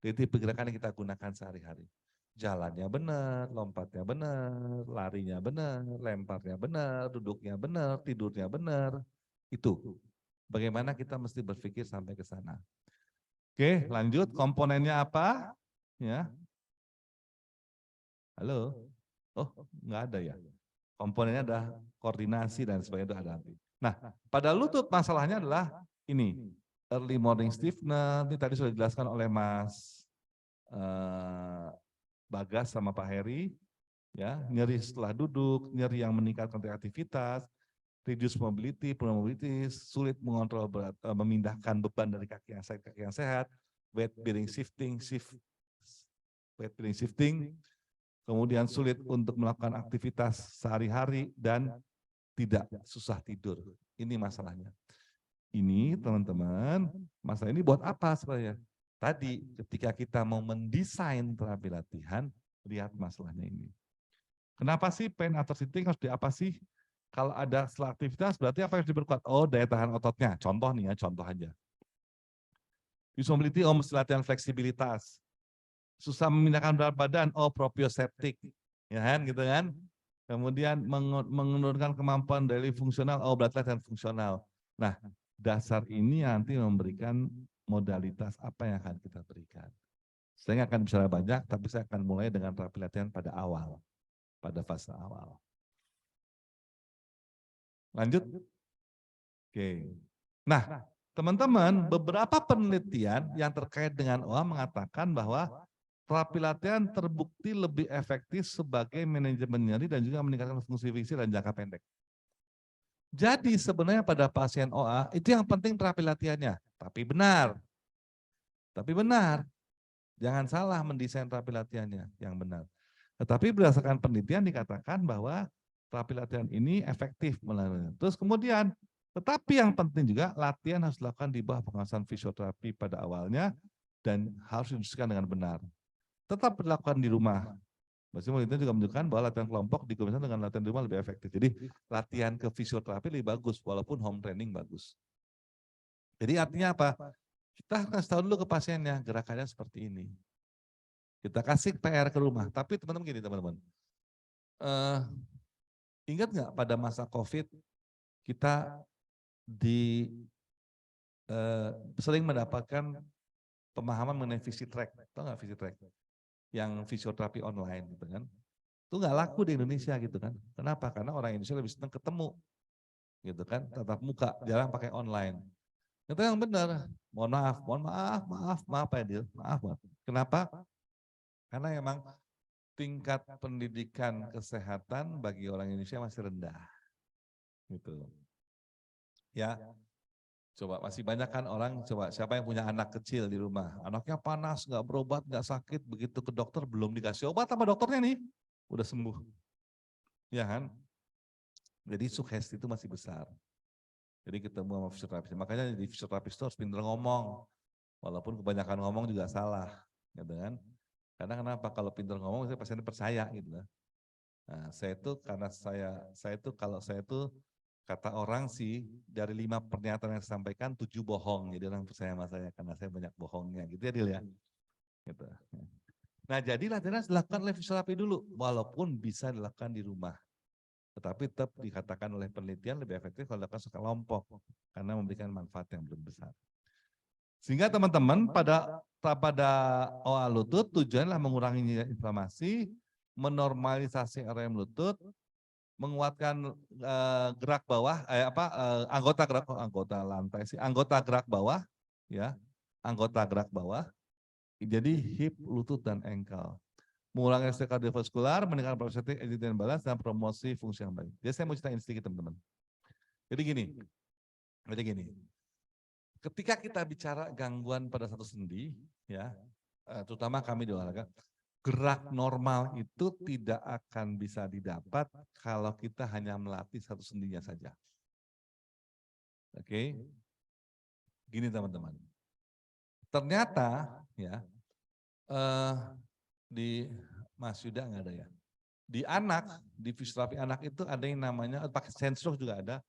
dari tipe gerakan yang kita gunakan sehari-hari. Jalannya benar, lompatnya benar, larinya benar, lemparnya benar, duduknya benar, tidurnya benar. Itu bagaimana kita mesti berpikir sampai ke sana. Oke, lanjut. Komponennya apa? Ya. Halo. Oh, nggak ada ya. Komponennya ada koordinasi dan sebagainya itu ada nanti. Nah, pada lutut masalahnya adalah ini, early morning stiffness, ini tadi sudah dijelaskan oleh Mas Bagas sama Pak Heri, ya, nyeri setelah duduk, nyeri yang meningkatkan aktivitas, reduce mobility, poor mobility, sulit mengontrol berat, memindahkan beban dari kaki yang sehat ke kaki yang sehat, weight bearing shifting, kemudian sulit untuk melakukan aktivitas sehari-hari dan tidak susah tidur. Ini masalahnya. Ini teman-teman, masalah ini buat apa sebenarnya? Tadi ketika kita mau mendesain terapi latihan, lihat masalahnya ini. Kenapa sih pain after sitting harus apa sih? Kalau ada setelah aktivitas berarti apa yang harus diperkuat? Oh, daya tahan ototnya. Contoh nih ya, contoh aja. Use mobility, oh mesti latihan fleksibilitas. Susah memindahkan berat badan, oh proprioceptik. Ya kan, gitu kan? Kemudian menurunkan kemampuan daily fungsional, oh berarti latihan fungsional. Nah, dasar ini nanti memberikan modalitas apa yang akan kita berikan. Saya akan bicara banyak, tapi saya akan mulai dengan terapi latihan pada awal, pada fase awal. Lanjut? Oke. Nah, teman-teman, beberapa penelitian yang terkait dengan OA mengatakan bahwa terapi latihan terbukti lebih efektif sebagai manajemen nyeri dan juga meningkatkan fungsi fisik dan jangka pendek. Jadi sebenarnya pada pasien OA itu yang penting terapi latihannya, tapi benar. Tapi benar. Jangan salah mendesain terapi latihannya yang benar. Tetapi berdasarkan penelitian dikatakan bahwa terapi latihan ini efektif melalui. Terus kemudian, tetapi yang penting juga latihan harus dilakukan di bawah pengawasan fisioterapi pada awalnya dan harus didiskusikan dengan benar. Tetap dilakukan di rumah. Maksudnya penelitian juga menunjukkan bahwa latihan kelompok dikombinasikan dengan latihan di rumah lebih efektif. Jadi latihan ke fisioterapi lebih bagus walaupun home training bagus. Jadi artinya apa? Kita kasih tahu dulu ke pasiennya gerakannya seperti ini. Kita kasih PR ke rumah. Tapi teman-teman gini teman-teman. Ingat nggak pada masa COVID kita sering mendapatkan pemahaman mengenai Visitrack. Tahu nggak Visitrack? Yang fisioterapi online gitu kan. Itu nggak laku di Indonesia gitu kan. Kenapa? Karena orang Indonesia lebih senang ketemu. Gitu kan, tatap muka, jarang pakai online. Itu yang benar. Mohon maaf Pak Edil. Maaf. Kenapa? Karena emang tingkat pendidikan kesehatan bagi orang Indonesia masih rendah. Gitu. Ya. Coba masih banyak kan orang, coba siapa yang punya anak kecil di rumah, anaknya panas, nggak berobat, nggak sakit, begitu ke dokter belum dikasih obat sama dokternya nih, udah sembuh, ya kan? Jadi sugesti itu masih besar. Jadi ketemu sama fisioterapis, makanya di fisioterapis itu harus pintar ngomong, walaupun kebanyakan ngomong juga salah, gitu kan? Karena kenapa? Kalau pintar ngomong, pasiennya percaya gitu. Nah, saya itu karena kalau saya itu kata orang sih, dari 5 pernyataan yang saya sampaikan, 7 bohong. Jadi orang percaya sama saya, karena saya banyak bohongnya. Gitu ya, Dil ya? Gitu. Nah, jadi latihan dilakukan oleh fisioterapi dulu, walaupun bisa dilakukan di rumah. Tetapi tetap dikatakan oleh penelitian lebih efektif kalau dilakukan sekelompok, karena memberikan manfaat yang belum besar. Sehingga teman-teman pada OA lutut tujuannya mengurangi inflamasi, menormalisasi RM lutut, menguatkan gerak bawah, anggota gerak bawah, ya, anggota gerak bawah, jadi hip, lutut dan ankle. Mengurangi resiko kardiovaskular, meningkatkan proprioceptic, agility dan balance, dan promosi fungsi yang baik. Jadi saya mau ceritain sedikit teman-teman. Jadi gini, ketika kita bicara gangguan pada satu sendi, ya, terutama kami di olahraga, gerak normal itu tidak akan bisa didapat kalau kita hanya melatih satu sendinya saja. Oke, gini teman-teman. Ternyata ya di Mas Yuda nggak ada ya. Di anak, di fisioterapi anak itu ada yang namanya pakai sensor juga ada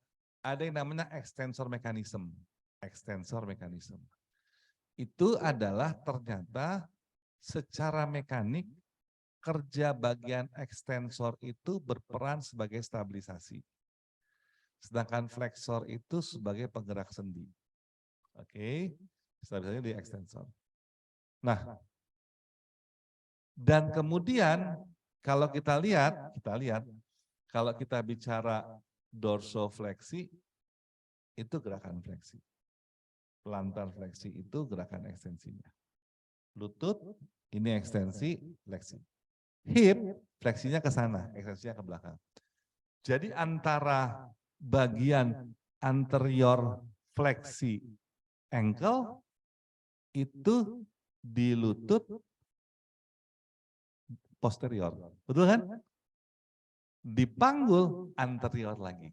yang namanya extensor mechanism. Extensor mechanism. Itu adalah ternyata secara mekanik kerja bagian ekstensor itu berperan sebagai stabilisasi. Sedangkan flexor itu sebagai penggerak sendi. Oke, stabilisasinya di ekstensor. Nah, dan kemudian kalau kita lihat kalau kita bicara dorsofleksi itu gerakan fleksi. Plantar fleksi itu gerakan ekstensinya. Lutut ini ekstensi, fleksi. Hip, fleksinya ke sana, ekstensinya ke belakang. Jadi antara bagian anterior fleksi ankle itu di lutut posterior. Betul kan? Di panggul anterior lagi.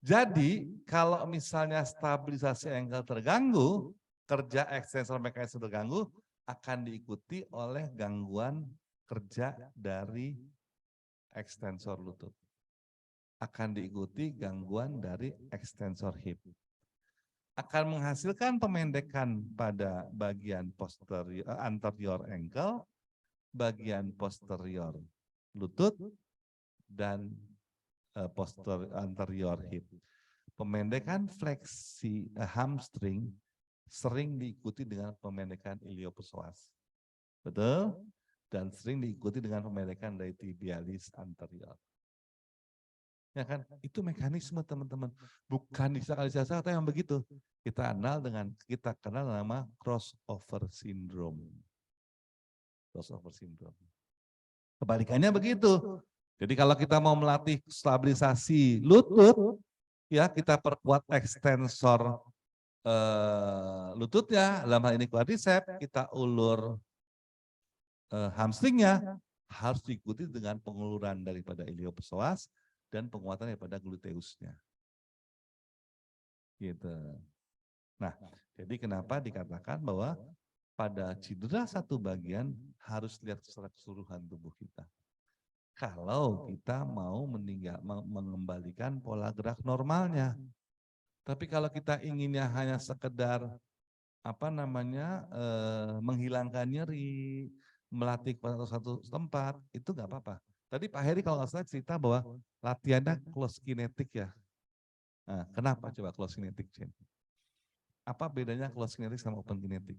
Jadi kalau misalnya stabilisasi ankle terganggu, kerja extensor mekanisme terganggu, akan diikuti oleh gangguan kerja dari ekstensor lutut. Akan diikuti gangguan dari ekstensor hip. Akan menghasilkan pemendekan pada bagian posterior, anterior ankle, bagian posterior lutut, dan posterior anterior hip. Pemendekan fleksi hamstring sering diikuti dengan pemendekan iliopsoas. Betul? Dan sering diikuti dengan pemendekan dari tibialis anterior. Ya kan? Itu mekanisme teman-teman. Bukan disakalisasi atau yang begitu. Kita kenal nama crossover syndrome. Crossover syndrome. Kebalikannya begitu. Jadi kalau kita mau melatih stabilisasi lutut, ya kita perkuat ekstensor lututnya, dalam hal ini quadriceps, kita ulur hamstringnya, harus diikuti dengan penguluran daripada iliopsoas dan penguatan daripada gluteusnya. Gitu. Nah, jadi kenapa dikatakan bahwa pada cedera satu bagian harus lihat secara keseluruhan tubuh kita. Kalau kita mau mengembalikan pola gerak normalnya. Tapi kalau kita inginnya hanya sekedar menghilangkan nyeri, melatih pada satu tempat, itu nggak apa-apa. Tadi Pak Heri kalau nggak salah cerita bahwa latihannya close kinetic ya. Nah, kenapa coba close kinetic, Chen? Apa bedanya close kinetic sama open kinetic?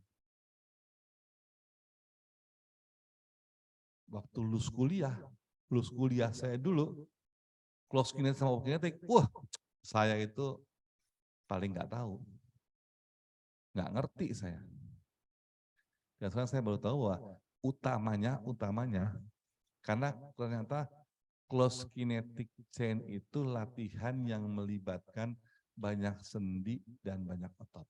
Waktu lulus kuliah saya dulu, close kinetic sama open kinetic, wah, saya itu paling nggak tahu. Nggak ngerti saya. Dan sekarang saya baru tahu bahwa utamanya, karena ternyata close kinetic chain itu latihan yang melibatkan banyak sendi dan banyak otot.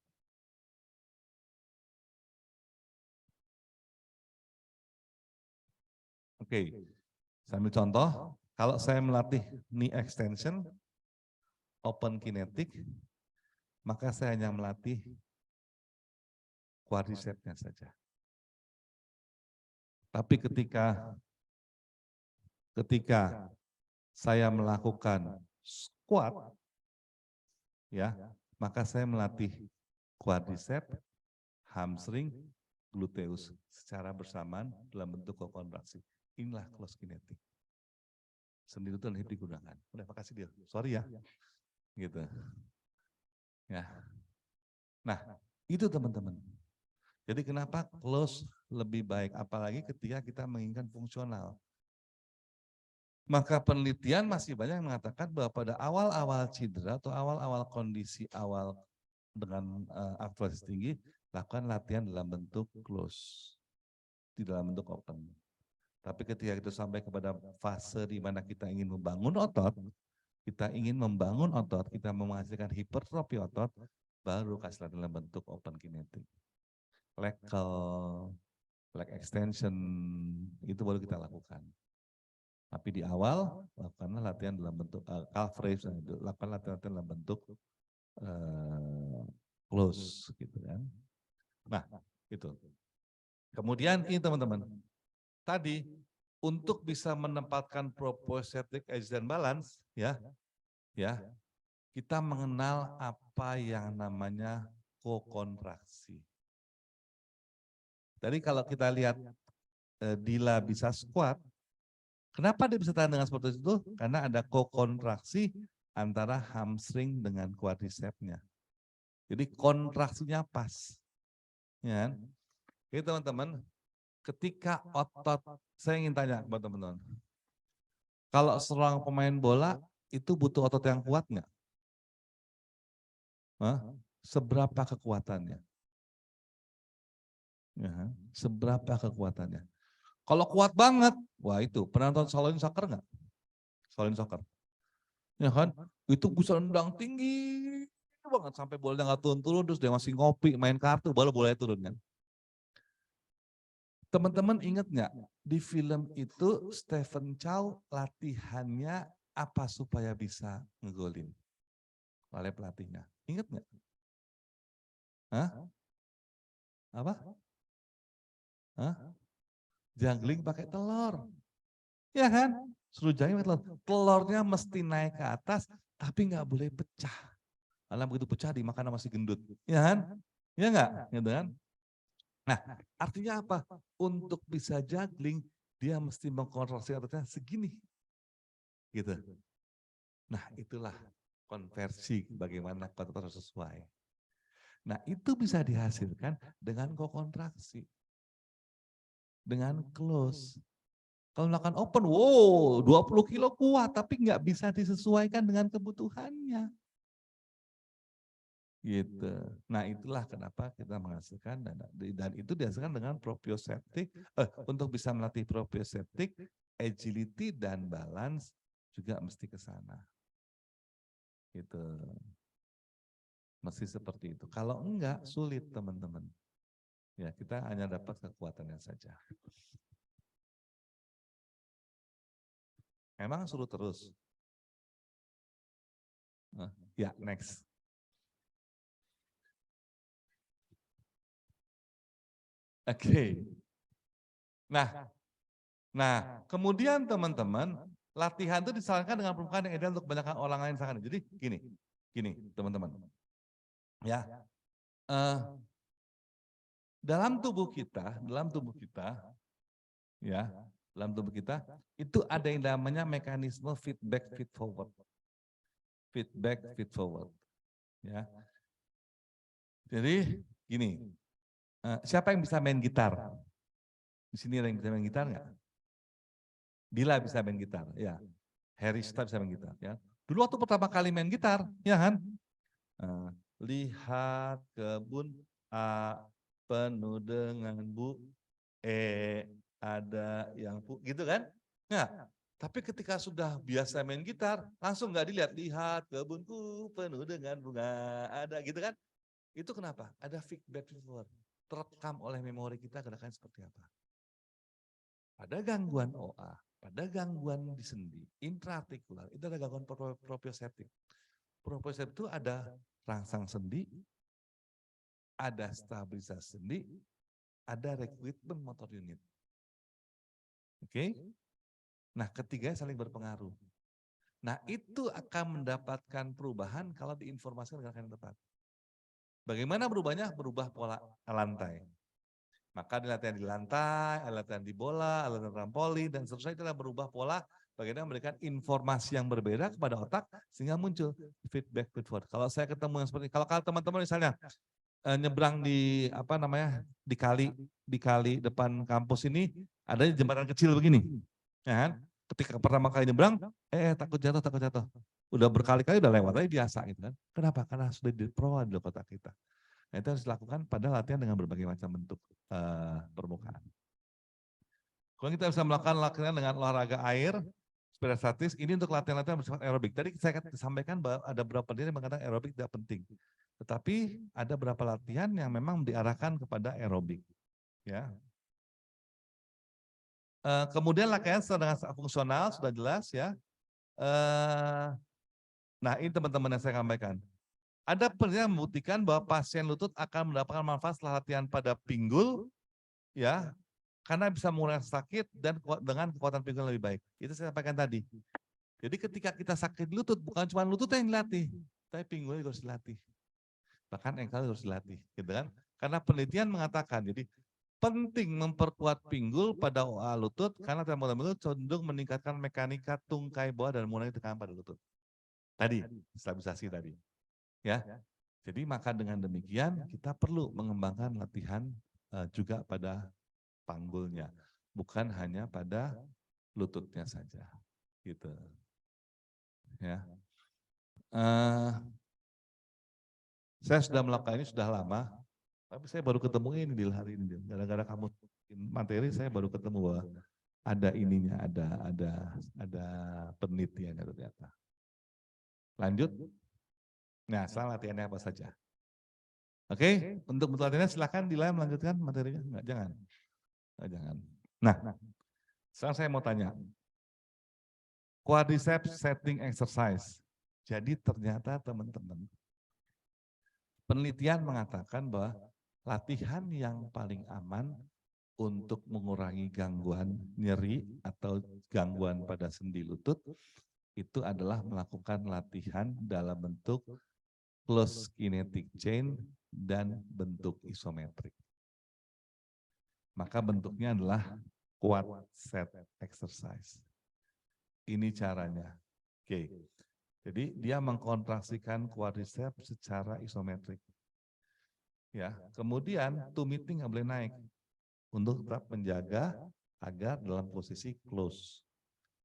Oke, saya ambil contoh, kalau saya melatih knee extension, open kinetic, maka saya hanya melatih quadricepsnya saja. Tapi ketika saya melakukan squat, ya, maka saya melatih quadriceps, hamstring, gluteus secara bersamaan dalam bentuk kontraksi. Inilah close kinetic. Sendi lutut dan hip digunakan. Udah, makasih dia. Sorry ya. Gitu. Ya. Nah, itu teman-teman. Jadi kenapa close lebih baik, apalagi ketika kita menginginkan fungsional. Maka penelitian masih banyak yang mengatakan bahwa pada awal-awal cedera atau awal-awal kondisi awal dengan aktualitas tinggi, lakukan latihan dalam bentuk close, di dalam bentuk open. Tapi ketika kita sampai kepada fase di mana kita ingin membangun otot, kita menghasilkan hipertrofi otot, baru kasih latihan dalam bentuk open kinetic. Leg curl, leg extension, itu baru kita lakukan. Tapi di awal, lakukanlah latihan dalam bentuk calf raise, lakukan latihan dalam bentuk close, gitu kan. Nah, itu. Kemudian ini teman-teman, tadi untuk bisa menempatkan proprioceptive edge dan balance, ya, kita mengenal apa yang namanya kokontraksi. Tadi kalau kita lihat Dila bisa squat, kenapa dia bisa tahan dengan seperti itu? Karena ada kokontraksi antara hamstring dengan quadricepsnya. Jadi kontraksinya pas. Ya. Jadi teman-teman, ketika otot, saya ingin tanya buat teman-teman, kalau seorang pemain bola itu butuh otot yang kuat nggak? Seberapa kekuatannya? Ya, seberapa kekuatannya? Kalau kuat banget, wah itu pernah nonton Shaolin Soccer nggak? Shaolin Soccer, ya kan? Itu bisa nendang tinggi banget sampai bolanya nggak turun-turun, terus dia masih ngopi, main kartu, baru bolanya turun kan? Teman-teman ingat nggak di film itu Stephen Chow latihannya apa supaya bisa ngegolin? oleh pelatihnya. Ingat nggak? Hah? Apa? Hah? Juggling pakai telur. Ya kan? Suruh juggling pakai telur. Telurnya mesti naik ke atas, tapi nggak boleh pecah. Karena begitu pecah dimakan sama si gendut. Ya kan? Ya nggak? Gitu kan? Nah, artinya apa? Untuk bisa juggling, dia mesti mengkonversi ototnya segini. Gitu. Nah, itulah konversi bagaimana otot harus sesuai. Nah, itu bisa dihasilkan dengan kontraksi. Dengan close. Kalau melakukan open, wow, 20 kilo kuat, tapi nggak bisa disesuaikan dengan kebutuhannya. Gitu. Nah, itulah kenapa kita menghasilkan dan itu dihasilkan dengan proprioceptic. Untuk bisa melatih proprioceptic, agility dan balance juga mesti ke sana. Gitu. Mesti seperti itu. Kalau enggak, sulit teman-teman. Ya, kita hanya dapat kekuatannya saja. Emang suruh terus? Ya, next. Oke. Nah, kemudian teman-teman, latihan itu disarankan dengan permukaan yang ideal untuk kebanyakan orang lain. Jadi gini teman-teman. Ya, dalam tubuh kita, ya, dalam tubuh kita itu ada yang namanya mekanisme feedback feed forward. Feedback feed forward. Ya. Jadi gini, siapa yang bisa main gitar? Di sini ada yang bisa main gitar nggak? Dila bisa main gitar, ya. Harry Styles bisa main gitar, ya. Dulu waktu pertama kali main gitar, ya kan? Lihat kebun A penuh dengan bu, ada yang gitu kan? Nah, tapi ketika sudah biasa main gitar, langsung nggak dilihat. Lihat kebunku penuh dengan bunga, ada gitu kan? Itu kenapa? Ada feedback terekam oleh memori kita gerakan seperti apa. Pada gangguan OA, pada gangguan di sendi, intraartikular, itu ada gangguan proprioceptif. Proprioceptif itu ada rangsang sendi, ada stabilisasi sendi, ada recruitment motor unit. Oke? Nah, ketiganya saling berpengaruh. Nah, itu akan mendapatkan perubahan kalau diinformasikan gerakan yang tepat. Bagaimana berubahnya? Berubah pola lantai. Maka latihan di lantai, latihan di bola, latihan trampolin, dan seterusnya itu adalah berubah pola bagaimana memberikan informasi yang berbeda kepada otak sehingga muncul feedback feedforward. Kalau saya ketemu yang seperti kalau teman-teman misalnya nyebrang di di kali depan kampus ini ada jembatan kecil begini, ya kan? Ketika pertama kali nyebrang, takut jatuh. Udah berkali-kali udah lewat aja biasa gitu kan. Kenapa? Karena sudah diperoleh di otak kita. Nah, itu harus dilakukan pada latihan dengan berbagai macam bentuk permukaan. Kalau kita bisa melakukan latihan dengan olahraga air, sepeda statis, ini untuk latihan-latihan bersifat aerobik. Tadi saya sampaikan bahwa ada beberapa penelitian yang mengatakan aerobik tidak penting. Tetapi ada beberapa latihan yang memang diarahkan kepada aerobik. Ya. Kemudian latihan dengan fungsional, sudah jelas ya. Nah, ini teman-teman yang saya sampaikan. Ada penelitian membuktikan bahwa pasien lutut akan mendapatkan manfaat setelah latihan pada pinggul, ya, karena bisa mengurangi sakit dan dengan kekuatan pinggul lebih baik. Itu saya sampaikan tadi. Jadi ketika kita sakit lutut, bukan cuma lututnya yang dilatih, tapi pinggulnya juga harus dilatih. Bahkan engkel harus dilatih, gitu kan? Karena penelitian mengatakan, jadi penting memperkuat pinggul pada OA lutut karena termometer itu cenderung meningkatkan mekanika tungkai bawah dan mengurangi tekanan pada lutut. Tadi, stabilisasi tadi. Ya, jadi maka dengan demikian kita perlu mengembangkan latihan juga pada panggulnya, bukan hanya pada lututnya saja, gitu. Ya, saya sudah melakukan ini sudah lama, tapi saya baru ketemu ini di hari ini. Gara-gara kamu materi, saya baru ketemu bahwa ada ininya, ada penelitiannya ternyata. Lanjut. Nah, setelah latihannya apa saja? Oke, untuk latihannya silakan Dila melanjutkan materinya. Enggak, jangan. Jangan. Nah, sekarang saya mau tanya. Quadriceps setting exercise. Jadi ternyata teman-teman, penelitian mengatakan bahwa latihan yang paling aman untuk mengurangi gangguan nyeri atau gangguan pada sendi lutut itu adalah melakukan latihan dalam bentuk close kinetic chain dan bentuk isometrik. Maka bentuknya adalah quad set exercise. Ini caranya. Oke. Jadi dia mengkontraksikan quadriceps secara isometrik. Ya, kemudian tumit nggak boleh naik untuk tetap menjaga agar dalam posisi close.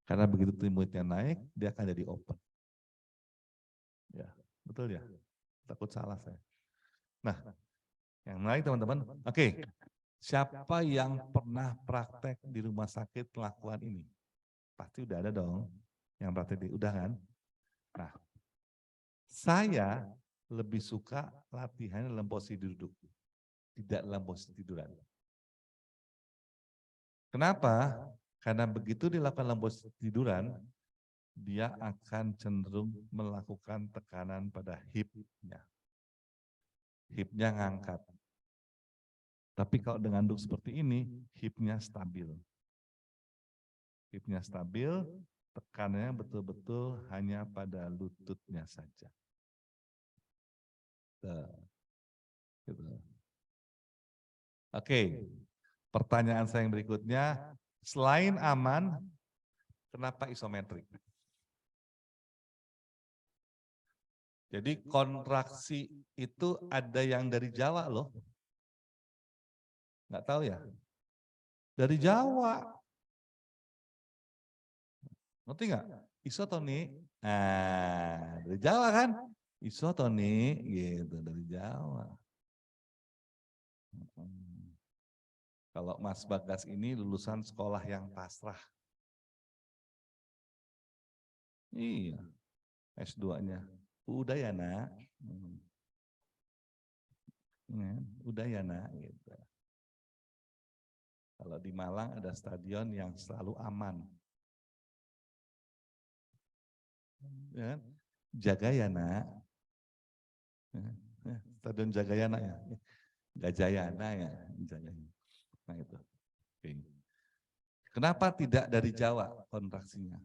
Karena begitu tumitnya naik, dia akan jadi open. Ya, betul ya? Takut salah saya. Nah, yang menarik teman-teman. Oke. Siapa yang pernah praktek di rumah sakit melakukan ini? Pasti udah ada dong yang praktek udah kan? Nah, saya lebih suka latihan dalam posisi duduk, tidak dalam posisi tiduran. Kenapa? Karena begitu dilakukan dalam posisi tiduran, dia akan cenderung melakukan tekanan pada hipnya. Hipnya ngangkat. Tapi kalau dengan duduk seperti ini, hipnya stabil. Hipnya stabil, tekanannya betul-betul hanya pada lututnya saja. Gitu. Oke, pertanyaan saya yang berikutnya, selain aman, kenapa isometrik? Jadi kontraksi itu ada yang dari Jawa loh. Nggak tahu ya? Dari Jawa. Ngerti nggak? Isotoni. Nah, dari Jawa kan? Isotoni gitu dari Jawa. Kalau Mas Bagas ini lulusan sekolah yang pasrah. Iya, S2-nya. Udayana. Udayana gitu. Kalau di Malang ada stadion yang selalu aman. Ya, Jagayana. Stadion Jagayana ya. Gajayana ya. Nah itu. Oke. Kenapa tidak dari Jawa kontraksinya?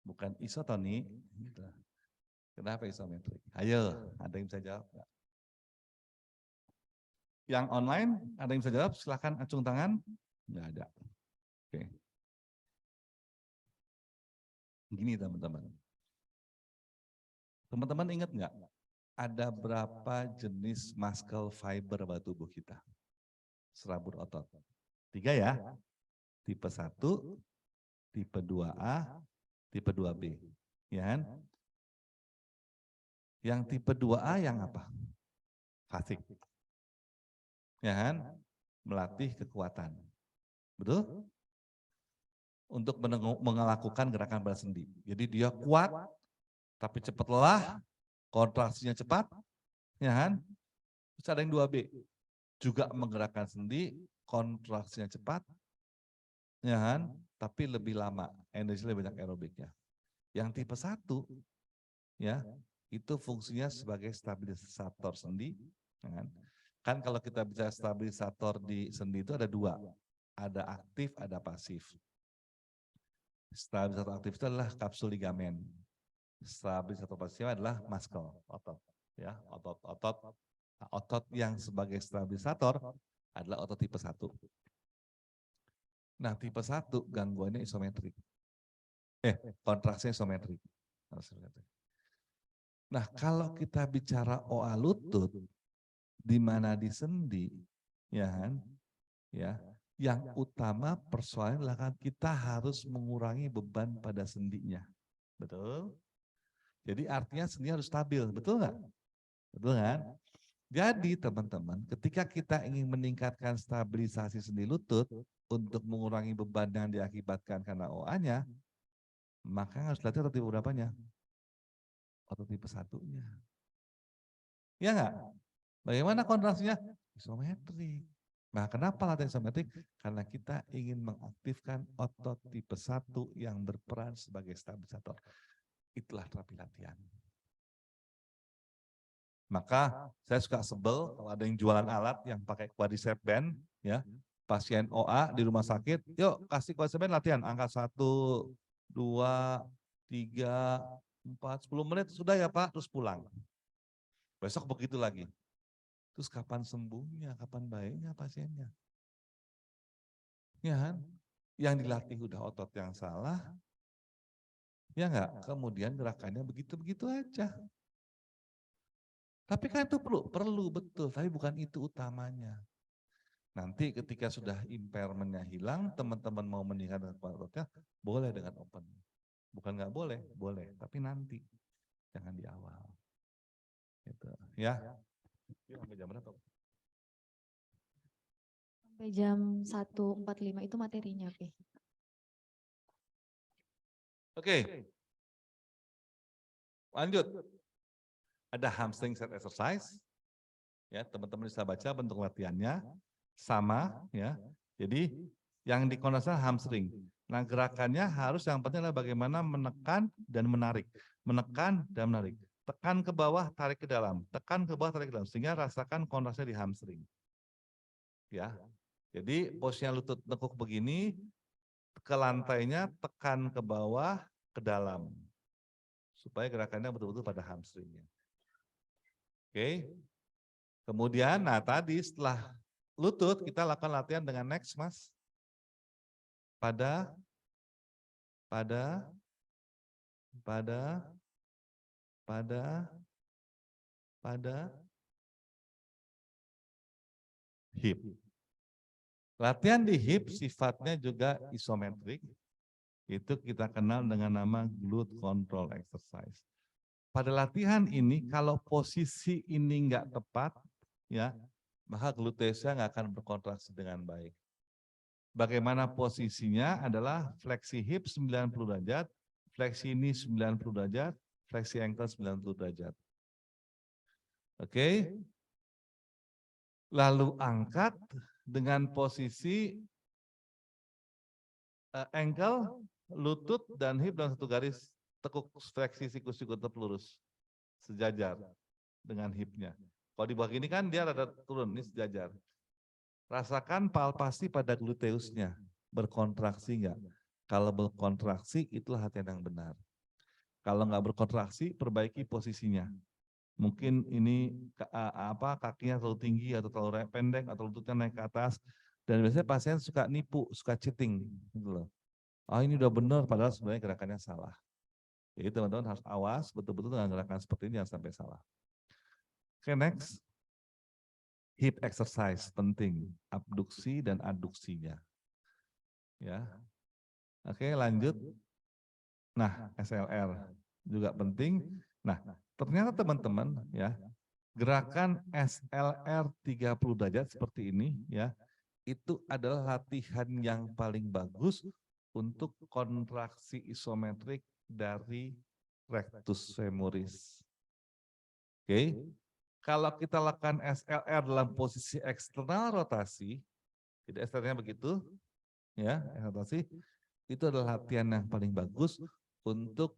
Bukan isotoni. Gitu. Kenapa isometrik? Ayo, ada yang bisa jawab? Yang online, ada yang bisa jawab? Silahkan acung tangan. Nggak ada. Oke. Gini teman-teman. Teman-teman ingat nggak? Ada berapa jenis muscle fiber pada tubuh kita? Serabut otot. 3 ya. Tipe 1, tipe 2A, tipe 2B. Ya kan? Yang tipe 2A yang apa? Fasik. Ya kan? Melatih kekuatan. Betul? Untuk melakukan gerakan pada sendi. Jadi dia kuat, tapi cepat lelah, kontraksinya cepat, ya kan? Terus ada yang 2B, juga menggerakkan sendi, kontraksinya cepat, ya kan? Tapi lebih lama, energi lebih banyak aerobiknya. Yang tipe 1, ya, itu fungsinya sebagai stabilisator sendi, ya kan? Kan kalau kita bicara stabilisator di sendi itu ada 2, ada aktif, ada pasif. Stabilisator aktif itu adalah kapsul ligamen. Stabilisator pasif adalah muscle, otot. Ya, otot yang sebagai stabilisator adalah otot tipe 1. Nah, tipe 1 gangguannya isometrik. Kontraksinya isometrik. Nah, kalau kita bicara OA lutut, di mana di sendi, ya kan? Ya, yang utama persoalan adalah kita harus mengurangi beban pada sendinya. Betul? Jadi artinya sendi harus stabil, betul nggak? Betul kan? Jadi teman-teman, ketika kita ingin meningkatkan stabilisasi sendi lutut untuk mengurangi beban yang diakibatkan karena OA-nya, maka harus latih otot tipe berapanya? Otot tipe 1-nya. Ya nggak? Bagaimana kontraksinya? Isometrik. Nah, kenapa latihan isometrik? Karena kita ingin mengaktifkan otot tipe 1 yang berperan sebagai stabilisator. itulah terapi latihan. Maka saya suka sebel kalau ada yang jualan alat yang pakai quadriceps band, ya, pasien OA di rumah sakit, yuk kasih quadriceps band latihan, angkat 1, 2, 3, 4, 10 menit sudah ya Pak, terus pulang. Besok begitu lagi. Terus kapan sembuhnya, kapan baiknya pasiennya? Ya kan? Yang dilatih udah otot yang salah, ya enggak? Kemudian gerakannya begitu-begitu aja. Tapi kan itu perlu betul, tapi bukan itu utamanya. Nanti ketika sudah impairmentnya hilang, teman-teman mau meningkatkan kekuatan ototnya, boleh dengan open. Bukan nggak boleh, boleh, tapi nanti, jangan di awal. Gitu. Ya. Sampai jam berapa? Sampai jam 1.45 itu materinya, P. Oke. Lanjut. Ada hamstring set exercise. Ya, teman-teman bisa baca bentuk latihannya sama, ya. Jadi yang dikonsentrasi hamstring. Nah, gerakannya harus yang penting adalah bagaimana menekan dan menarik. Menekan dan menarik. Tekan ke bawah, tarik ke dalam. Tekan ke bawah, tarik ke dalam. Sehingga rasakan kontrasnya di hamstring. Ya. Jadi posisinya lutut nekuk begini, ke lantainya tekan ke bawah, ke dalam. Supaya gerakannya betul-betul pada hamstringnya. Oke. Kemudian, nah tadi setelah lutut kita lakukan latihan dengan next, Mas. Pada hip. Latihan di hip sifatnya juga isometrik. Itu kita kenal dengan nama glute control exercise. Pada latihan ini kalau posisi ini enggak tepat, ya, maka gluteusnya nggak akan berkontraksi dengan baik. Bagaimana posisinya adalah fleksi hip 90 derajat, fleksi ini 90 derajat, fleksi ankle 90 derajat. Oke. Lalu angkat dengan posisi ankle, lutut, dan hip dalam satu garis, tekuk fleksi siku-siku tetap lurus, sejajar dengan hipnya. Kalau di bawah gini kan dia rada turun, ini sejajar. Rasakan palpasi pada gluteusnya, berkontraksi enggak? Kalau berkontraksi, itulah latihan yang benar. Kalau enggak berkontraksi, perbaiki posisinya. Mungkin ini kakinya terlalu tinggi atau terlalu pendek atau lututnya naik ke atas. Dan biasanya pasien suka nipu, suka cheating. Gitu loh. Oh ini udah benar, padahal sebenarnya gerakannya salah. Jadi teman-teman harus awas betul-betul dengan gerakan seperti ini, jangan sampai salah. Oke, next. Hip exercise penting, abduksi dan aduksinya. Ya. Oke, lanjut. Nah, SLR juga penting. Nah, ternyata teman-teman ya, gerakan SLR 30 derajat seperti ini ya, itu adalah latihan yang paling bagus untuk kontraksi isometrik dari rectus femoris. Oke. Kalau kita lakukan SLR dalam posisi eksternal rotasi, jadi SLR-nya begitu, ya, rotasi, itu adalah latihan yang paling bagus untuk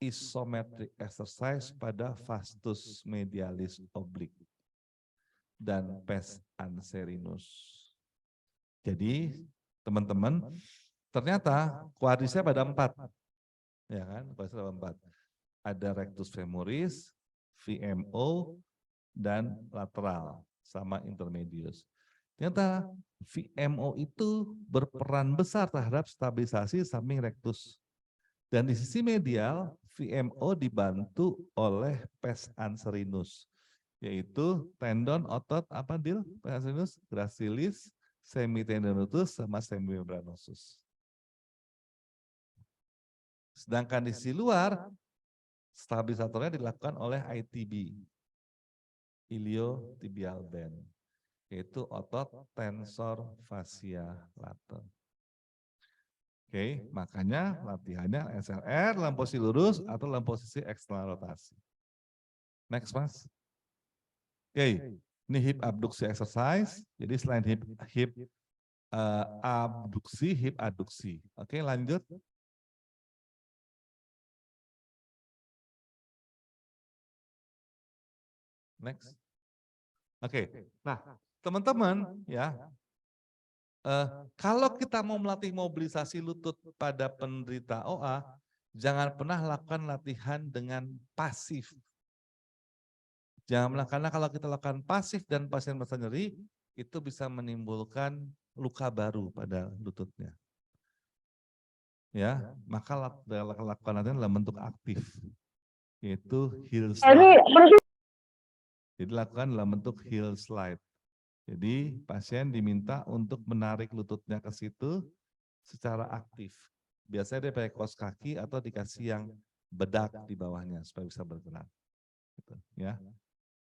isometric exercise pada vastus medialis oblique dan pes anserinus. Jadi, teman-teman, ternyata quadriceps ada 4. Ya kan? Quadriceps ada 4. Ada rectus femoris, VMO, dan lateral sama intermedius. Ternyata VMO itu berperan besar terhadap stabilisasi samping rectus. Dan di sisi medial, VMO dibantu oleh pes anserinus, yaitu tendon otot apa Dil? Pes anserinus, gracilis, semitendinosus sama semimembranosus. Sedangkan di sisi luar, stabilisatornya dilakukan oleh ITB, iliotibial band, yaitu otot tensor fascia later. Oke, makanya latihannya SLR dalam posisi lurus atau dalam posisi eksternal rotasi. Next, Mas. Oke, ini hip abduksi exercise. Jadi selain hip abduksi, hip aduksi. Oke, lanjut. Next. Oke. Nah, teman-teman ya, kalau kita mau melatih mobilisasi lutut pada penderita OA, jangan pernah lakukan latihan dengan pasif. Karena kalau kita lakukan pasif dan pasien merasa nyeri, itu bisa menimbulkan luka baru pada lututnya. Ya, maka lakukan latihan dalam bentuk aktif, yaitu heel slide. Jadi lakukan dalam bentuk heel slide. Jadi pasien diminta untuk menarik lututnya ke situ secara aktif. Biasanya dia pakai kaos kaki atau dikasih yang bedak di bawahnya supaya bisa bergerak. Gitu, ya.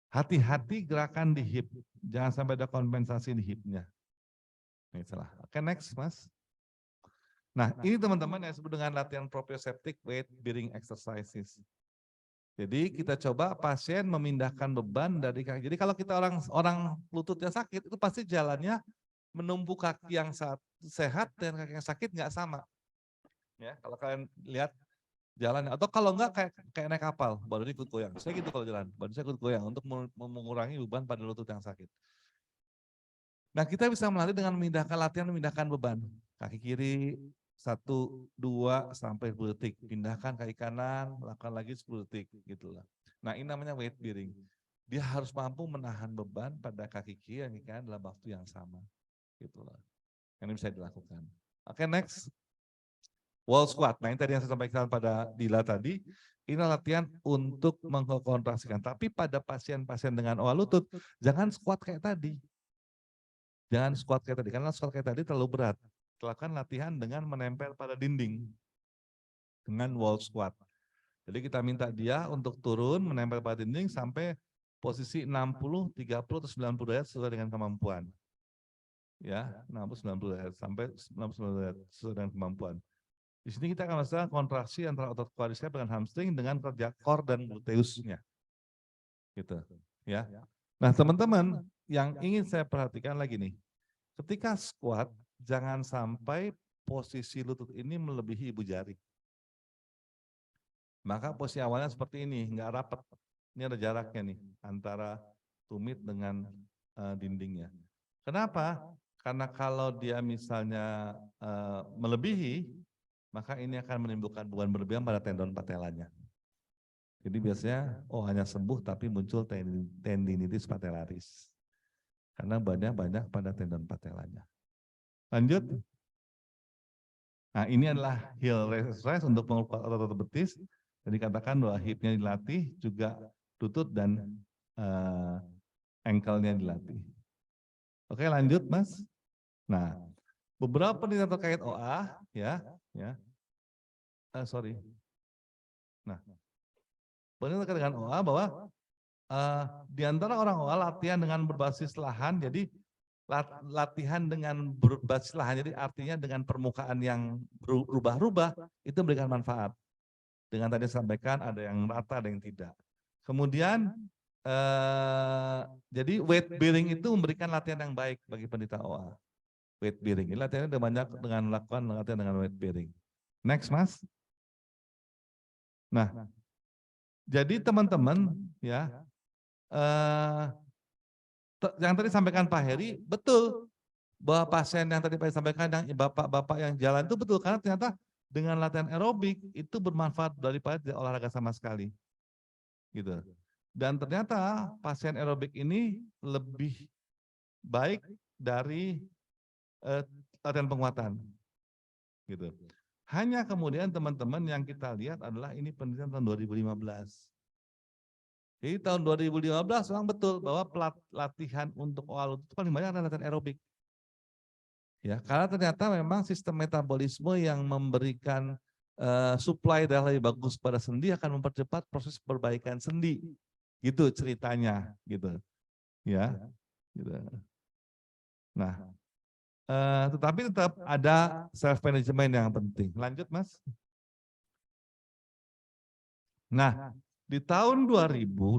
Hati-hati gerakan di hip, jangan sampai ada kompensasi di hipnya. Ini salah. Oke, next, Mas. Nah, ini teman-teman yang disebut dengan latihan proprioceptic weight bearing exercises. Jadi kita coba pasien memindahkan beban dari kaki. Jadi kalau kita orang lututnya sakit, itu pasti jalannya menumpuk kaki yang sehat dan kaki yang sakit nggak sama. Ya, kalau kalian lihat jalannya, atau kalau enggak kayak naik kapal, baru ikut goyang. Saya gitu kalau jalan, baru saya ikut goyang untuk mengurangi beban pada lutut yang sakit. Nah, kita bisa melatih dengan memindahkan beban. Kaki kiri 1, 2 sampai 10 detik, pindahkan kaki kanan, lakukan lagi 10 detik gitulah. Nah, ini namanya weight bearing. Dia harus mampu menahan beban pada kaki kiri dan kaki kanan dalam waktu yang sama. Gitulah. Ini bisa dilakukan. Oke, next. Wall squat. Nah, ini tadi yang saya sampaikan pada Dila tadi, ini latihan untuk mengkontraksikan. Tapi pada pasien-pasien dengan OA lutut, jangan squat kayak tadi. Jangan squat kayak tadi, karena squat kayak tadi terlalu berat. Lakukan latihan dengan menempel pada dinding dengan wall squat. Jadi kita minta dia untuk turun menempel pada dinding sampai posisi 60, 30 atau 90 derajat sesuai dengan kemampuan. Ya, 60 90 derajat sampai 90 derajat sesuai dengan kemampuan. Di sini kita akan merasakan kontraksi antara otot quadriceps dengan hamstring dengan kerja core dan gluteusnya. Gitu, ya. Nah, teman-teman yang ingin saya perhatikan lagi nih. Ketika squat, jangan sampai posisi lutut ini melebihi ibu jari. Maka posisi awalnya seperti ini, nggak rapat. Ini ada jaraknya nih antara tumit dengan dindingnya. Kenapa? Karena kalau dia misalnya melebihi, maka ini akan menimbulkan beban berlebihan pada tendon patelanya. Jadi biasanya hanya sembuh tapi muncul tendinitis patellaris. Karena banyak pada tendon patelanya. Lanjut. Nah, ini adalah heel exercise untuk mengukur otot betis. Jadi katakan bahwa hipnya dilatih, juga lutut dan ankle-nya dilatih. Oke, lanjut, Mas. Nah, beberapa penelitian terkait OA, Nah, penelitian terkait dengan OA bahwa di antara orang OA latihan dengan berbasis lahan, jadi latihan dengan berbasis lahan, jadi artinya dengan permukaan yang berubah-ubah, itu memberikan manfaat. Dengan tadi sampaikan ada yang rata, ada yang tidak. Kemudian, jadi weight bearing itu memberikan latihan yang baik bagi penderita OA. Weight bearing, ini latihannya ada banyak dengan melakukan latihan dengan weight bearing. Next, Mas. Nah, jadi teman-teman ya, yang tadi sampaikan Pak Heri, betul bahwa pasien yang tadi Pak sampaikan, yang bapak-bapak yang jalan itu betul, karena ternyata dengan latihan aerobik itu bermanfaat daripada tidak olahraga sama sekali. Gitu. Dan ternyata pasien aerobik ini lebih baik dari latihan penguatan. Gitu. Hanya kemudian teman-teman yang kita lihat adalah ini penelitian tahun 2015. Jadi tahun 2015 memang betul bahwa latihan untuk OA lutut paling banyak adalah latihan aerobik. Ya, karena ternyata memang sistem metabolisme yang memberikan supply darah lebih bagus pada sendi akan mempercepat proses perbaikan sendi. Gitu ceritanya, gitu. Ya. Gitu. Nah, tetapi tetap ada self management yang penting. Lanjut, Mas. Nah, di tahun 2020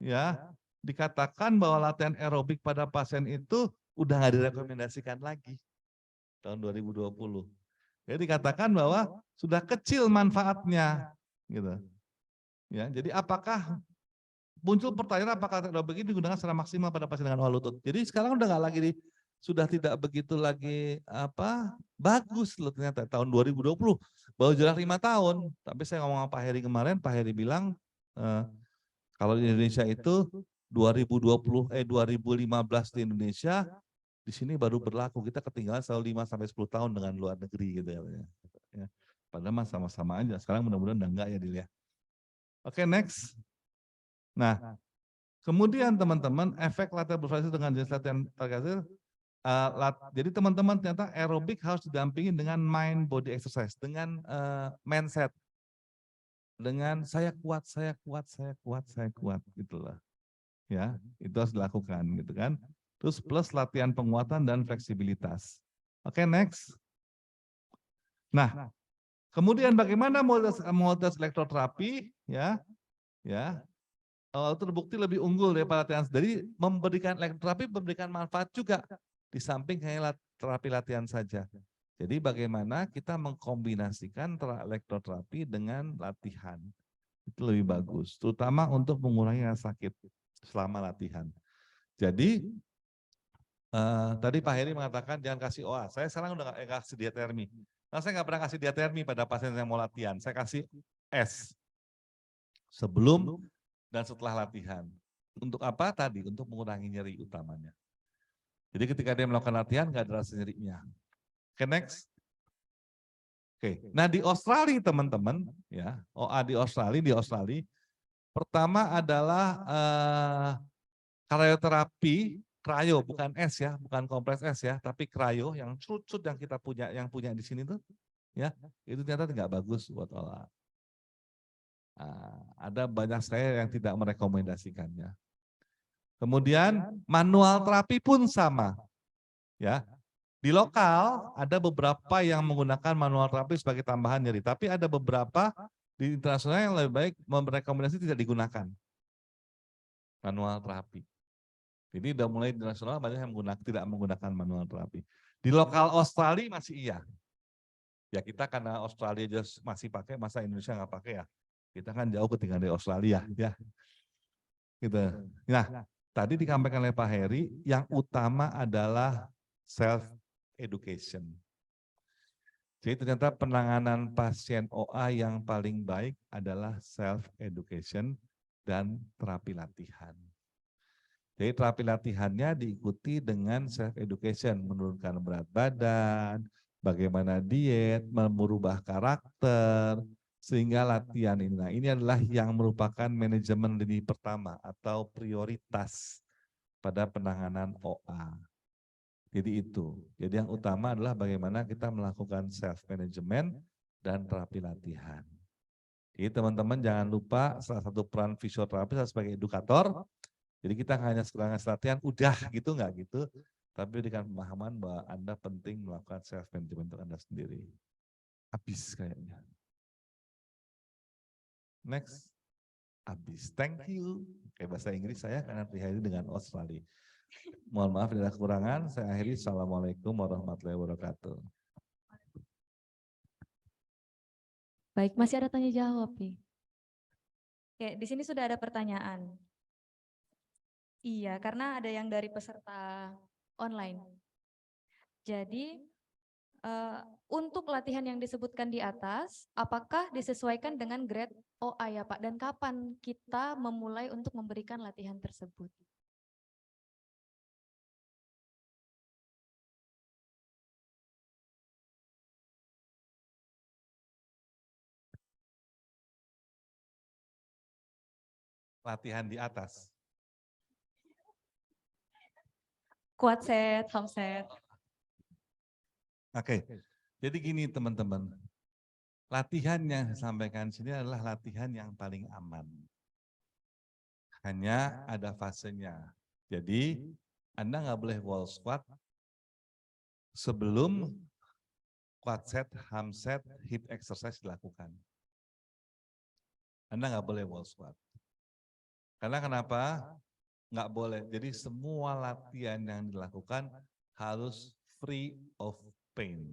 ya dikatakan bahwa latihan aerobik pada pasien itu udah nggak direkomendasikan lagi tahun 2020. Jadi dikatakan bahwa sudah kecil manfaatnya, gitu. Ya, jadi apakah muncul pertanyaan apakah aerobik ini digunakan secara maksimal pada pasien dengan OA lutut. Jadi sekarang udah nggak lagi sudah tidak begitu lagi bagus loh ternyata tahun 2020 baru jarak 5 tahun. Tapi saya ngomong sama Pak Heri kemarin, Pak Heri bilang kalau di Indonesia itu 2015 di Indonesia di sini baru berlaku, kita ketinggalan selalu 5-10 tahun dengan luar negeri gitu ya. Padahal mah sama-sama aja. Sekarang mudah-mudahan udah enggak ya Dil ya. Oke, next. Nah, kemudian teman-teman efek latihan bervariasi dengan jenis latihan target. Jadi teman-teman ternyata aerobik harus didampingi dengan mind body exercise, dengan mindset, dengan saya kuat gitulah. Ya, itu harus dilakukan gitu kan. Terus plus latihan penguatan dan fleksibilitas. Oke, next. Nah, kemudian bagaimana modalitas elektroterapi ya? Terbukti lebih unggul daripada latihan. Jadi memberikan elektroterapi memberikan manfaat juga di samping hanya terapi latihan saja. Jadi bagaimana kita mengkombinasikan elektroterapi dengan latihan. Itu lebih bagus, terutama untuk mengurangi rasa sakit selama latihan. Jadi tadi Pak Heri mengatakan jangan kasih OA. Saya sekarang udah nggak kasih diatermi. Nah, saya nggak pernah kasih diatermi pada pasien yang mau latihan. Saya kasih S sebelum dan setelah latihan. Untuk apa tadi? Untuk mengurangi nyeri utamanya. Jadi ketika dia melakukan latihan nggak ada rasa nyerinya. Oke, next. Oke. Nah di Australia teman-teman ya OA di Australia pertama adalah krioterapi. Cryo bukan S ya, bukan kompleks S ya, tapi cryo yang cut yang kita punya, di sini tuh, ya itu ternyata nggak bagus buat olah. Ada banyak saya yang tidak merekomendasikannya. Kemudian manual terapi pun sama, ya. Di lokal ada beberapa yang menggunakan manual terapi sebagai tambahan nyeri, tapi ada beberapa di internasional yang lebih baik merekomendasi tidak digunakan manual terapi. Jadi udah mulai di nasional banyak yang tidak menggunakan manual terapi. Di lokal Australia masih iya. Ya kita karena Australia aja masih pakai, masa Indonesia nggak pakai ya. Kita kan jauh ketinggalan dari Australia ya. Gitu. Nah, tadi dikampaikan oleh Pak Heri, yang utama adalah self education. Jadi ternyata penanganan pasien OA yang paling baik adalah self education dan terapi latihan. Jadi terapi latihannya diikuti dengan self education, menurunkan berat badan, bagaimana diet, merubah karakter, sehingga latihan ini. Nah, ini adalah yang merupakan manajemen lini pertama atau prioritas pada penanganan OA. Jadi itu. Jadi yang utama adalah bagaimana kita melakukan self management dan terapi latihan. Jadi teman-teman jangan lupa salah satu peran fisioterapis sebagai edukator. Jadi kita hanya sekedar latihan, udah gitu nggak gitu, tapi berikan pemahaman bahwa Anda penting melakukan self management untuk Anda sendiri. Habis kayaknya. Next, habis. Thank you. Kayak bahasa Inggris saya karena diakhiri dengan Australia. Mohon maaf tidak ada kekurangan. Saya akhiri. Assalamualaikum warahmatullahi wabarakatuh. Baik, masih ada tanya jawab nih. Oke, di sini sudah ada pertanyaan. Iya, karena ada yang dari peserta online. Jadi, untuk latihan yang disebutkan di atas, apakah disesuaikan dengan grade OA ya Pak? Dan kapan kita memulai untuk memberikan latihan tersebut? Latihan di atas. Quad set, home set. Oke, jadi gini teman-teman. Latihan yang saya sampaikan sini adalah latihan yang paling aman. Hanya ada fasenya. Jadi Anda nggak boleh wall squat sebelum quad set, ham set, hip exercise dilakukan. Anda nggak boleh wall squat. Karena kenapa? Nggak boleh. Jadi semua latihan yang dilakukan harus free of pain.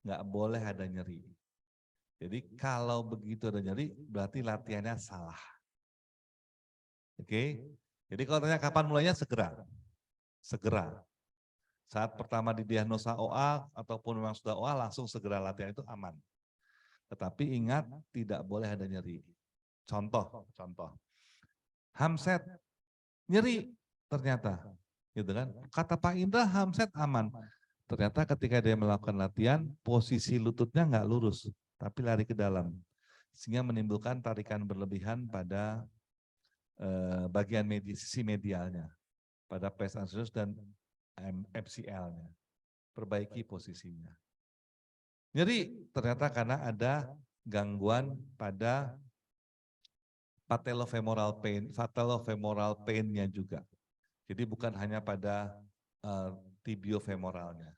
Nggak boleh ada nyeri. Jadi kalau begitu ada nyeri, berarti latihannya salah. Oke. Jadi kalau tanya kapan mulainya, segera. Segera. Saat pertama didiagnosa OA ataupun memang sudah OA, langsung segera latihan itu aman. Tetapi ingat, tidak boleh ada nyeri. Contoh. Hamset, nyeri ternyata. Gitu kan? Kata Pak Indra, hamset aman. Ternyata ketika dia melakukan latihan, posisi lututnya nggak lurus, tapi lari ke dalam. Sehingga menimbulkan tarikan berlebihan pada bagian sisi medialnya, pada pes anterior dan MCL-nya. Perbaiki posisinya. Nyeri ternyata karena ada gangguan pada patellofemoral pain-nya juga. Jadi bukan hanya pada tibiofemoralnya.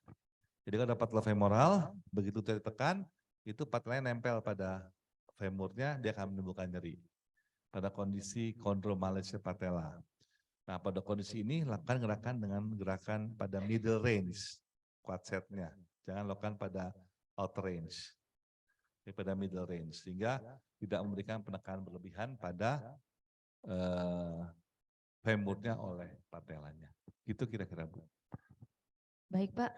Jadi kalau ada patellofemoral, begitu ditekan, itu patelnya nempel pada femurnya, dia akan menimbulkan nyeri. Pada kondisi chondromalacia patella. Nah, pada kondisi ini lakukan gerakan dengan gerakan pada middle range, quadsetnya. Jangan lakukan pada outer range. Jadi pada middle range, sehingga tidak memberikan penekanan berlebihan pada femurnya oleh patelanya. Gitu kira-kira, Bu. Baik Pak,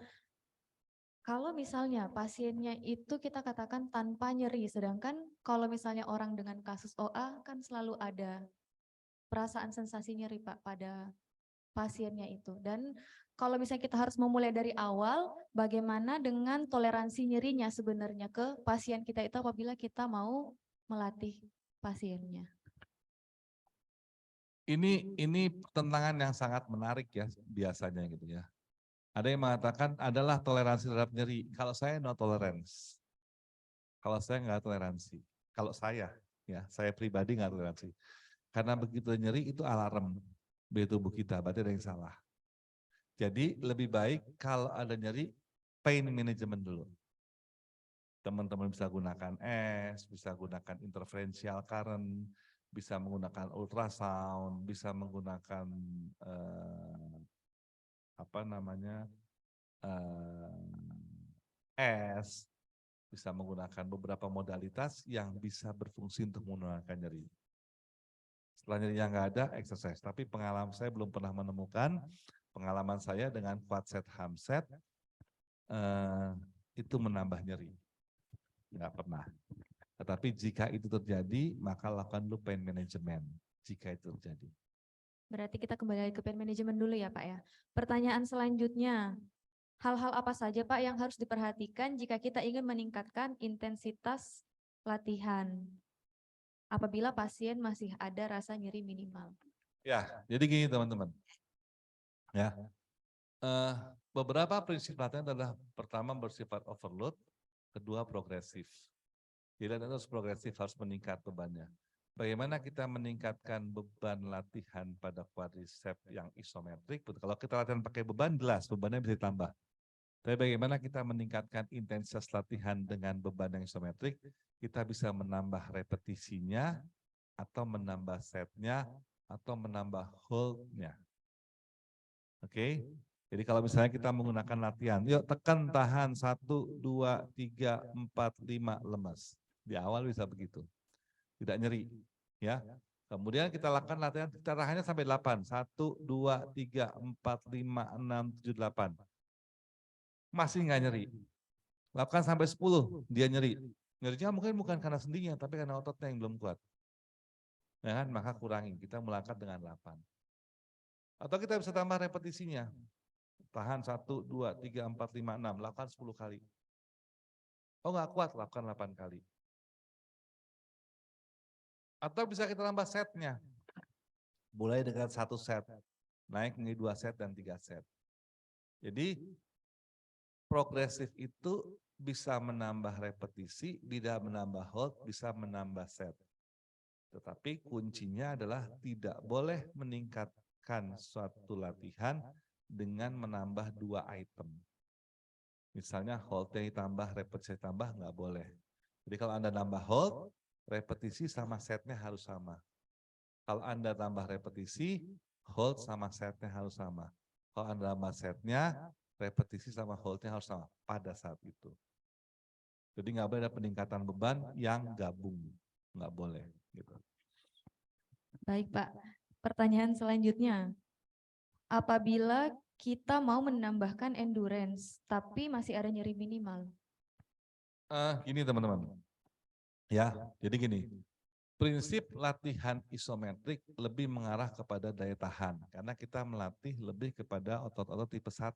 kalau misalnya pasiennya itu kita katakan tanpa nyeri, sedangkan kalau misalnya orang dengan kasus OA kan selalu ada perasaan sensasi nyeri Pak pada pasiennya itu. Dan kalau misalnya kita harus memulai dari awal, bagaimana dengan toleransi nyerinya sebenarnya ke pasien kita itu apabila kita mau melatih pasiennya? Ini tantangan yang sangat menarik ya biasanya gitu ya. Ada yang mengatakan adalah toleransi terhadap nyeri. Kalau saya no tolerance. Kalau saya nggak toleransi. Kalau saya pribadi nggak toleransi. Karena begitu nyeri itu alarm di tubuh kita, berarti ada yang salah. Jadi lebih baik kalau ada nyeri, pain management dulu. Teman-teman bisa gunakan bisa gunakan interferential current, bisa menggunakan ultrasound, bisa menggunakan bisa menggunakan beberapa modalitas yang bisa berfungsi untuk menurunkan nyeri. Setelah nyerinya nggak ada, exercise. Tapi pengalaman saya belum pernah menemukan, pengalaman saya dengan quadset hamset, itu menambah nyeri. Nggak pernah. Tetapi jika itu terjadi, maka lakukan dulu pain management. Jika itu terjadi. Berarti kita kembali ke pain management dulu ya Pak ya. Pertanyaan selanjutnya, hal-hal apa saja Pak yang harus diperhatikan jika kita ingin meningkatkan intensitas latihan apabila pasien masih ada rasa nyeri minimal? Ya, jadi gini teman-teman. Ya, beberapa prinsip latihan adalah pertama bersifat overload, kedua progresif. Jadi harus progresif, harus meningkat bebannya. Bagaimana kita meningkatkan beban latihan pada quadriceps yang isometrik? Kalau kita latihan pakai beban, jelas bebannya bisa ditambah. Tapi bagaimana kita meningkatkan intensitas latihan dengan beban yang isometrik? Kita bisa menambah repetisinya, atau menambah setnya, atau menambah hold-nya. Oke? Jadi kalau misalnya kita menggunakan latihan, yuk tekan, tahan, 1, 2, 3, 4, 5, lemas. Di awal bisa begitu. Tidak nyeri, ya. Kemudian kita lakukan latihan, kita tahannya sampai 8. 1, 2, 3, 4, 5, 6, 7, 8. Masih nggak nyeri. Lakukan sampai 10, dia nyeri. Nyerinya mungkin bukan karena sendinya, tapi karena ototnya yang belum kuat. Ya kan? Maka kurangi, kita melangkah dengan 8. Atau kita bisa tambah repetisinya. Tahan 1, 2, 3, 4, 5, 6, lakukan 10 kali. Oh nggak kuat, lakukan 8 kali. Atau bisa kita tambah setnya. Mulai dengan 1 set, naik menjadi 2 set dan 3 set. Jadi progresif itu bisa menambah repetisi, bisa menambah hold, bisa menambah set. Tetapi kuncinya adalah tidak boleh meningkatkan suatu latihan dengan menambah 2 item. Misalnya hold-nya ditambah, repetisi tambah, nggak boleh. Jadi kalau Anda nambah hold, repetisi sama setnya harus sama. Kalau Anda tambah repetisi, hold sama setnya harus sama. Kalau Anda tambah setnya, repetisi sama hold-nya harus sama pada saat itu. Jadi nggak boleh ada peningkatan beban yang gabung, nggak boleh. Gitu. Baik Pak, Pertanyaan selanjutnya, apabila kita mau menambahkan endurance, tapi masih ada nyeri minimal. Gini teman-teman, ya, jadi gini, prinsip latihan isometrik lebih mengarah kepada daya tahan, karena kita melatih lebih kepada otot-otot tipe 1.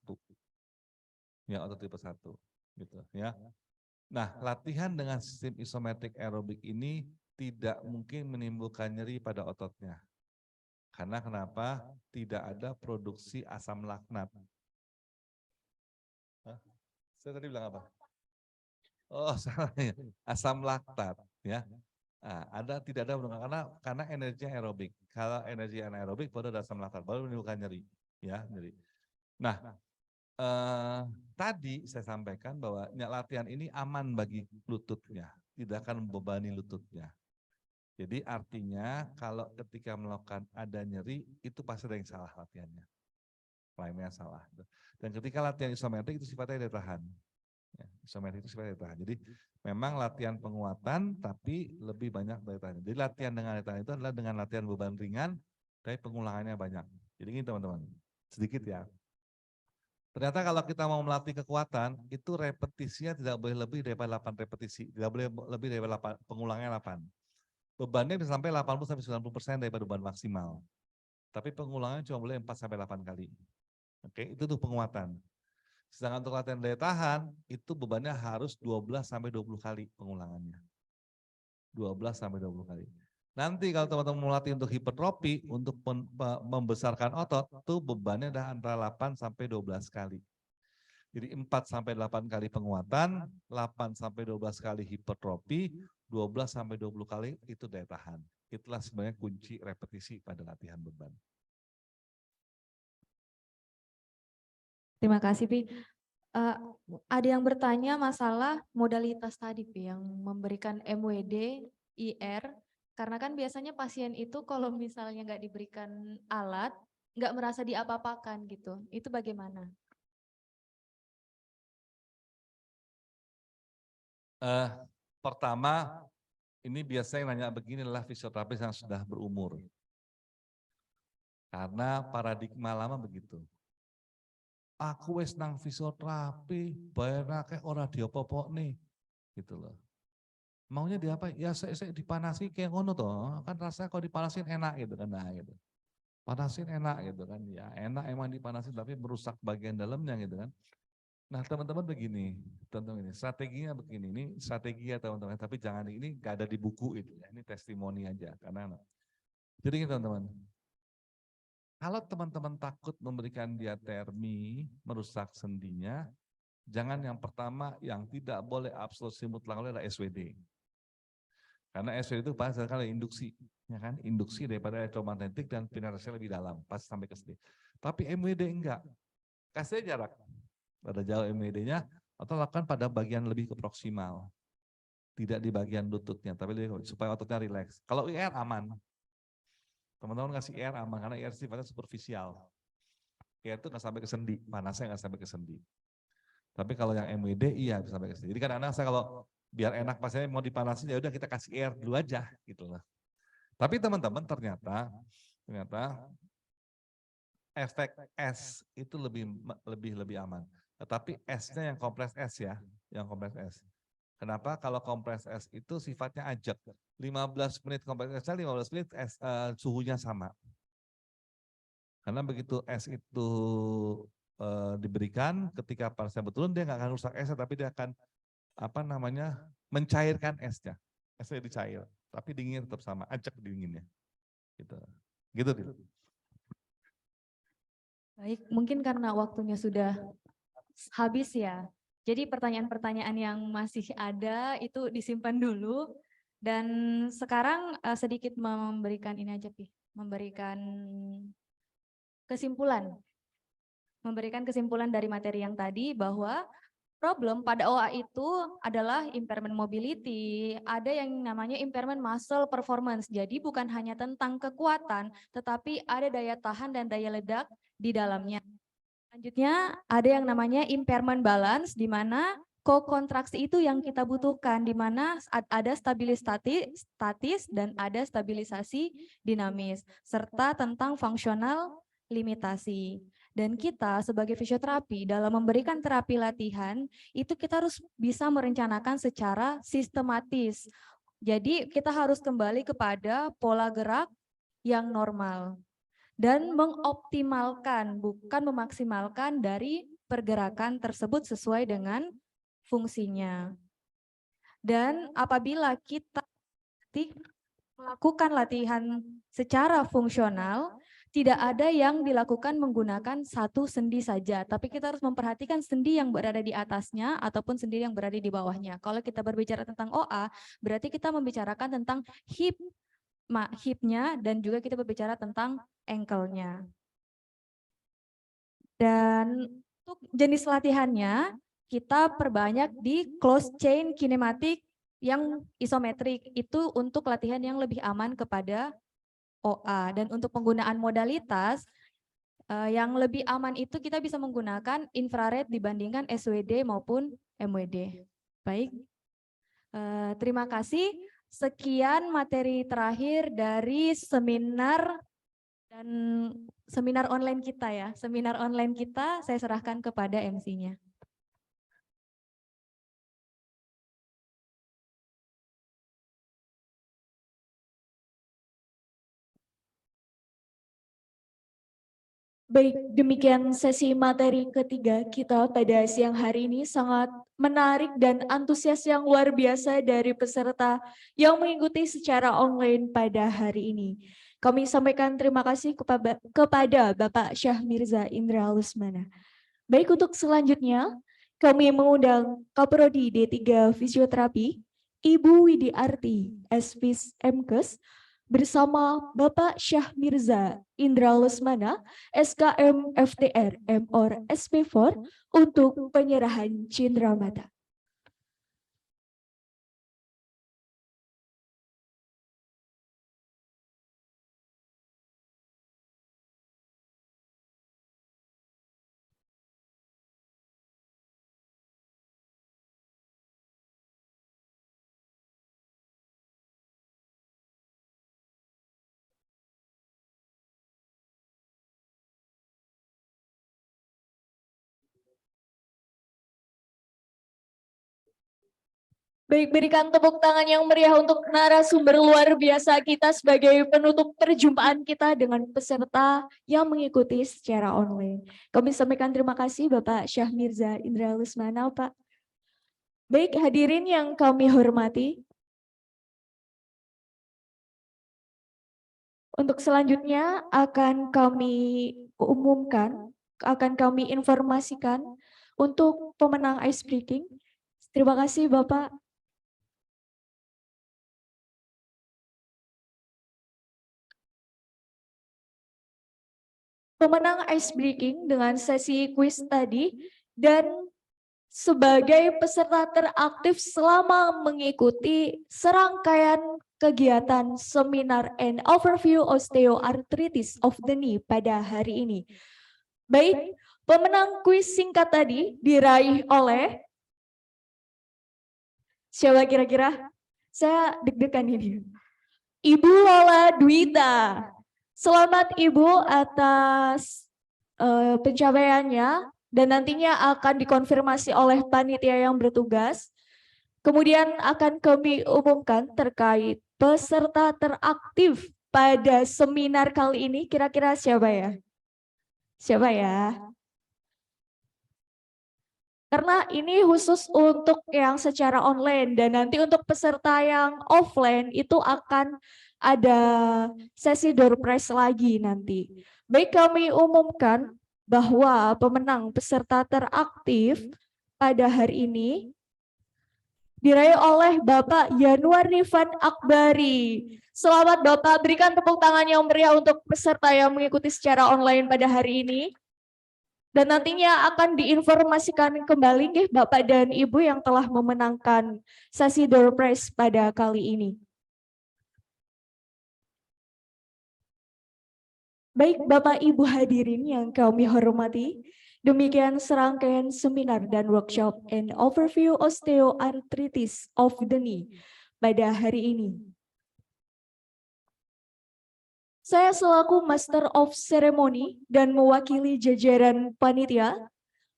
Ya, otot tipe 1, gitu ya. Nah, latihan dengan sistem isometrik aerobik ini tidak mungkin menimbulkan nyeri pada ototnya. Karena kenapa? Tidak ada produksi asam laknat. Hah? Saya tadi bilang apa? Oh, salah ya. Asam laktat, ya. Nah, tidak ada karena energinya aerobik. Kalau energi anaerobik baru ada asam laktat, baru menimbulkan nyeri, ya, nyeri. Nah, tadi saya sampaikan bahwa latihan ini aman bagi lututnya, tidak akan membebani lututnya. Jadi artinya kalau ketika melakukan ada nyeri, itu pasti ada yang salah latihannya. Lainnya salah. Dan ketika latihan isometrik itu sifatnya daya tahan. Ya, isometrik itu sifatnya daya tahan. Jadi memang latihan penguatan tapi lebih banyak daya tahan. Jadi latihan dengan daya tahan itu adalah dengan latihan beban ringan, tapi pengulangannya banyak. Jadi ini teman-teman, sedikit ya. Ternyata kalau kita mau melatih kekuatan, itu repetisinya tidak boleh lebih daripada 8 repetisi. Tidak boleh lebih daripada 8, pengulangnya 8. Bebannya bisa sampai 80-90% daripada beban maksimal. Tapi pengulangannya cuma boleh 4-8 kali. Oke, itu tuh penguatan. Sedangkan untuk latihan daya tahan, itu bebannya harus 12-20 kali pengulangannya. 12-20 kali. Nanti kalau teman-teman melatih untuk hipertrofi, untuk membesarkan otot, itu bebannya adalah antara 8-12 kali. Jadi 4-8 kali penguatan, 8-12 kali hipertrofi, 12-20 kali itu daya tahan. Itulah sebenarnya kunci repetisi pada latihan beban. Terima kasih, Pi. Ada yang bertanya masalah modalitas tadi, Pi, yang memberikan MWD, IR, karena kan biasanya pasien itu kalau misalnya nggak diberikan alat, nggak merasa diapa-apakan gitu. Itu bagaimana? Pertama, ini biasanya yang nanya begini adalah fisioterapis yang sudah berumur. Karena paradigma lama begitu. Aku wis nang fisioterapi, bayar kayak ora diopo-opo nih. Gitu loh. Maunya diapa? Ya saya dipanasi kayak ngono toh. Kan rasanya kalau dipanasin enak gitu kan. Nah gitu. Panasin enak gitu kan. Ya enak emang dipanasin tapi merusak bagian dalamnya gitu kan. Nah teman-teman begini, teman-teman ini strateginya begini, ini strategi ya teman-teman, tapi jangan ini gak ada di buku itu ya, ini testimoni aja karena. Jadi teman-teman, kalau teman-teman takut memberikan diatermi, merusak sendinya, jangan yang pertama yang tidak boleh absolusi mutlak adalah SWD. Karena SWD itu pasti sekali induksi, ya kan? Induksi daripada elektromagnetik dan penetrasinya lebih dalam, pasti sampai ke sini. Tapi MWD enggak, kasih jarak. Pada jauh MWD-nya, atau lakukan pada bagian lebih ke proksimal. Tidak di bagian lututnya, tapi supaya ototnya rileks. Kalau IR aman. Teman-teman kasih IR aman, karena IR sifatnya superficial. IR itu nggak sampai ke sendi, panasnya nggak sampai ke sendi. Tapi kalau yang MWD, iya bisa sampai ke sendi. Jadi kadang-kadang saya kalau biar enak pasiennya mau dipanasin, ya udah kita kasih IR dulu aja. Gitu lah. Tapi teman-teman ternyata efek S itu lebih aman. Tetapi S-nya yang kompres S ya, yang kompres S. Kenapa? Kalau kompres S itu sifatnya ajak. 15 menit kompres S-nya, 15 menit suhunya sama. Karena begitu S itu diberikan, ketika panasnya berturun, dia nggak akan rusak S-nya, tapi dia akan mencairkan S-nya. S-nya dicair, tapi dinginnya tetap sama, ajak dinginnya. Gitu. Baik, mungkin karena waktunya sudah habis ya. Jadi pertanyaan-pertanyaan yang masih ada itu disimpan dulu. Dan sekarang sedikit memberikan ini aja, Pi. Memberikan kesimpulan. Memberikan kesimpulan dari materi yang tadi bahwa problem pada OA itu adalah impairment mobility, ada yang namanya impairment muscle performance. Jadi bukan hanya tentang kekuatan, tetapi ada daya tahan dan daya ledak di dalamnya. Selanjutnya ada yang namanya impairment balance, di mana kokontraksi itu yang kita butuhkan, di mana ada statis dan ada stabilisasi dinamis, serta tentang fungsional limitasi. Dan kita sebagai fisioterapi dalam memberikan terapi latihan, itu kita harus bisa merencanakan secara sistematis. Jadi kita harus kembali kepada pola gerak yang normal dan mengoptimalkan, bukan memaksimalkan dari pergerakan tersebut sesuai dengan fungsinya. Dan apabila kita melakukan latihan secara fungsional, tidak ada yang dilakukan menggunakan satu sendi saja, tapi kita harus memperhatikan sendi yang berada di atasnya ataupun sendi yang berada di bawahnya. Kalau kita berbicara tentang OA, berarti kita membicarakan tentang hipnya dan juga kita berbicara tentang ankle-nya. Dan untuk jenis latihannya, kita perbanyak di close chain kinematik yang isometrik, itu untuk latihan yang lebih aman kepada OA. Dan untuk penggunaan modalitas yang lebih aman itu kita bisa menggunakan infrared dibandingkan SWD maupun MWD. Baik, terima kasih. Sekian materi terakhir dari seminar online kita ya. Seminar online kita saya serahkan kepada MC-nya. Baik, demikian sesi materi ketiga kita pada siang hari ini, sangat menarik dan antusias yang luar biasa dari peserta yang mengikuti secara online pada hari ini. Kami sampaikan terima kasih kepada Bapak Syah Mirza Indra Lusmana. Baik, untuk selanjutnya kami mengundang Kaprodi D3 Fisioterapi, Ibu Widiarti Esvis Mkes, bersama Bapak Syah Mirza Indra Lesmana, SKM FTR MOR SP4 untuk penyerahan cindera mata. Baik, berikan tepuk tangan yang meriah untuk narasumber luar biasa kita sebagai penutup perjumpaan kita dengan peserta yang mengikuti secara online. Kami sampaikan terima kasih Bapak Syah Mirza Indra Lesmana, Pak. Baik, hadirin yang kami hormati, untuk selanjutnya akan kami umumkan, akan kami informasikan untuk pemenang ice breaking. Terima kasih Bapak. Pemenang ice breaking dengan sesi quiz tadi dan sebagai peserta teraktif selama mengikuti serangkaian kegiatan seminar and overview osteoarthritis of the knee pada hari ini. Baik, pemenang kuis singkat tadi diraih oleh siapa kira-kira? Saya deg-degan ini. Ibu Lola Dwita. Selamat Ibu atas pencapaiannya dan nantinya akan dikonfirmasi oleh panitia yang bertugas. Kemudian akan kami umumkan terkait peserta teraktif pada seminar kali ini. Kira-kira siapa ya? Siapa ya? Karena ini khusus untuk yang secara online dan nanti untuk peserta yang offline itu akan ada sesi door prize lagi nanti. Baik, kami umumkan bahwa pemenang peserta teraktif pada hari ini diraih oleh Bapak Yanuar Rifan Akbari. Selamat Bapak, berikan tepuk tangan yang meriah untuk peserta yang mengikuti secara online pada hari ini. Dan nantinya akan diinformasikan kembali Bapak dan Ibu yang telah memenangkan sesi door prize pada kali ini. Baik Bapak Ibu hadirin yang kami hormati, Demikian serangkaian seminar dan workshop and overview osteoarthritis of the knee pada hari ini. Saya selaku Master of Ceremony dan mewakili jajaran panitia,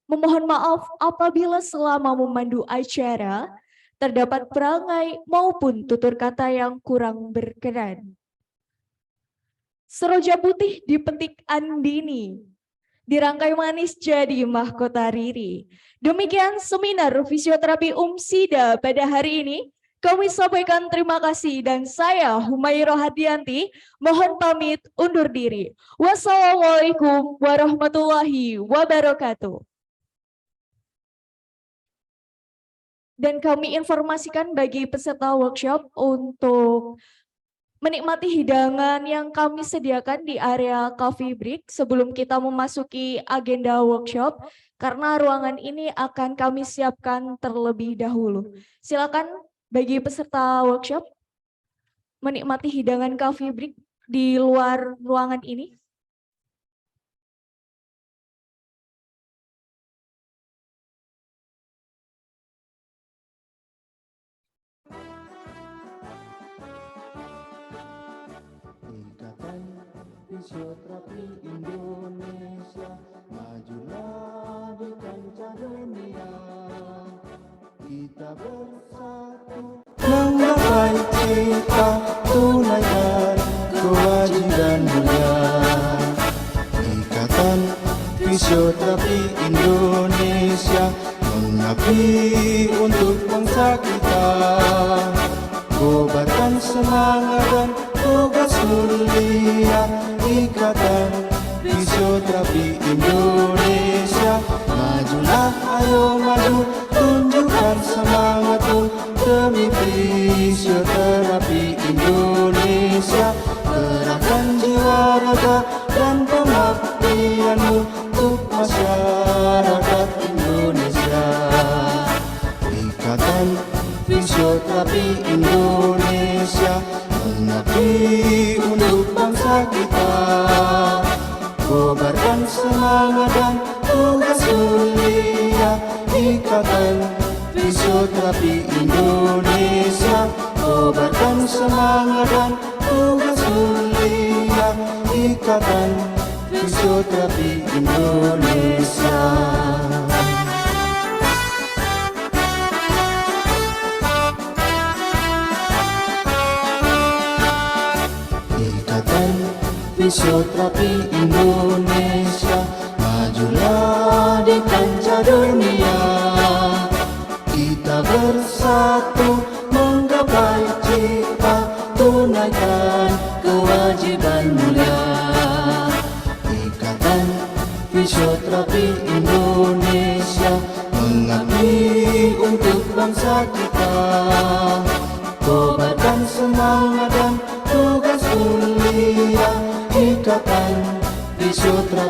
memohon maaf apabila selama memandu acara terdapat perangai maupun tutur kata yang kurang berkenan. Seroja putih dipetik Andini, dirangkai manis jadi mahkota Riri. Demikian seminar fisioterapi Sida pada hari ini. Kami sampaikan terima kasih dan saya Humairah Hadianti mohon pamit undur diri. Wassalamualaikum warahmatullahi wabarakatuh. Dan kami informasikan bagi peserta workshop untuk menikmati hidangan yang kami sediakan di area coffee break sebelum kita memasuki agenda workshop, karena ruangan ini akan kami siapkan terlebih dahulu. Silakan bagi peserta workshop menikmati hidangan coffee break di luar ruangan ini. Ikatan Fisioterapi Indonesia, majulah di kancah dunia. Kita bersatu menggapai cita, tunaikan kewajiban mulia. Ikatan Fisioterapi Indonesia, mengabdi untuk bangsa kita. Kobarkan semangat dan tugas mulia. Ikatan Fisioterapi Indonesia, majulah ayo maju, tunjukkan semangatmu demi fisioterapi Indonesia. Kerahkan jiwa raga dan pengabdianmu untuk masyarakat Indonesia. Ikatan Fisioterapi Indonesia, mengabdi untuk bangsa kita. Kobarkan semangat dan tugas mulia. Ikatan Fisioterapi Indonesia, kobarkan semangat dan tugas mulia. Ikatan Fisioterapi Indonesia. Ikatan Fisioterapi Indonesia, majulah di kancah dunia. Kita bersatu menggapai cita, tunaikan kewajiban mulia. Ikatan Fisioterapi Indonesia, mengabdi untuk bangsa kita. Kobarkan semangat dan tugas mulia. Ikatan Fisioterapi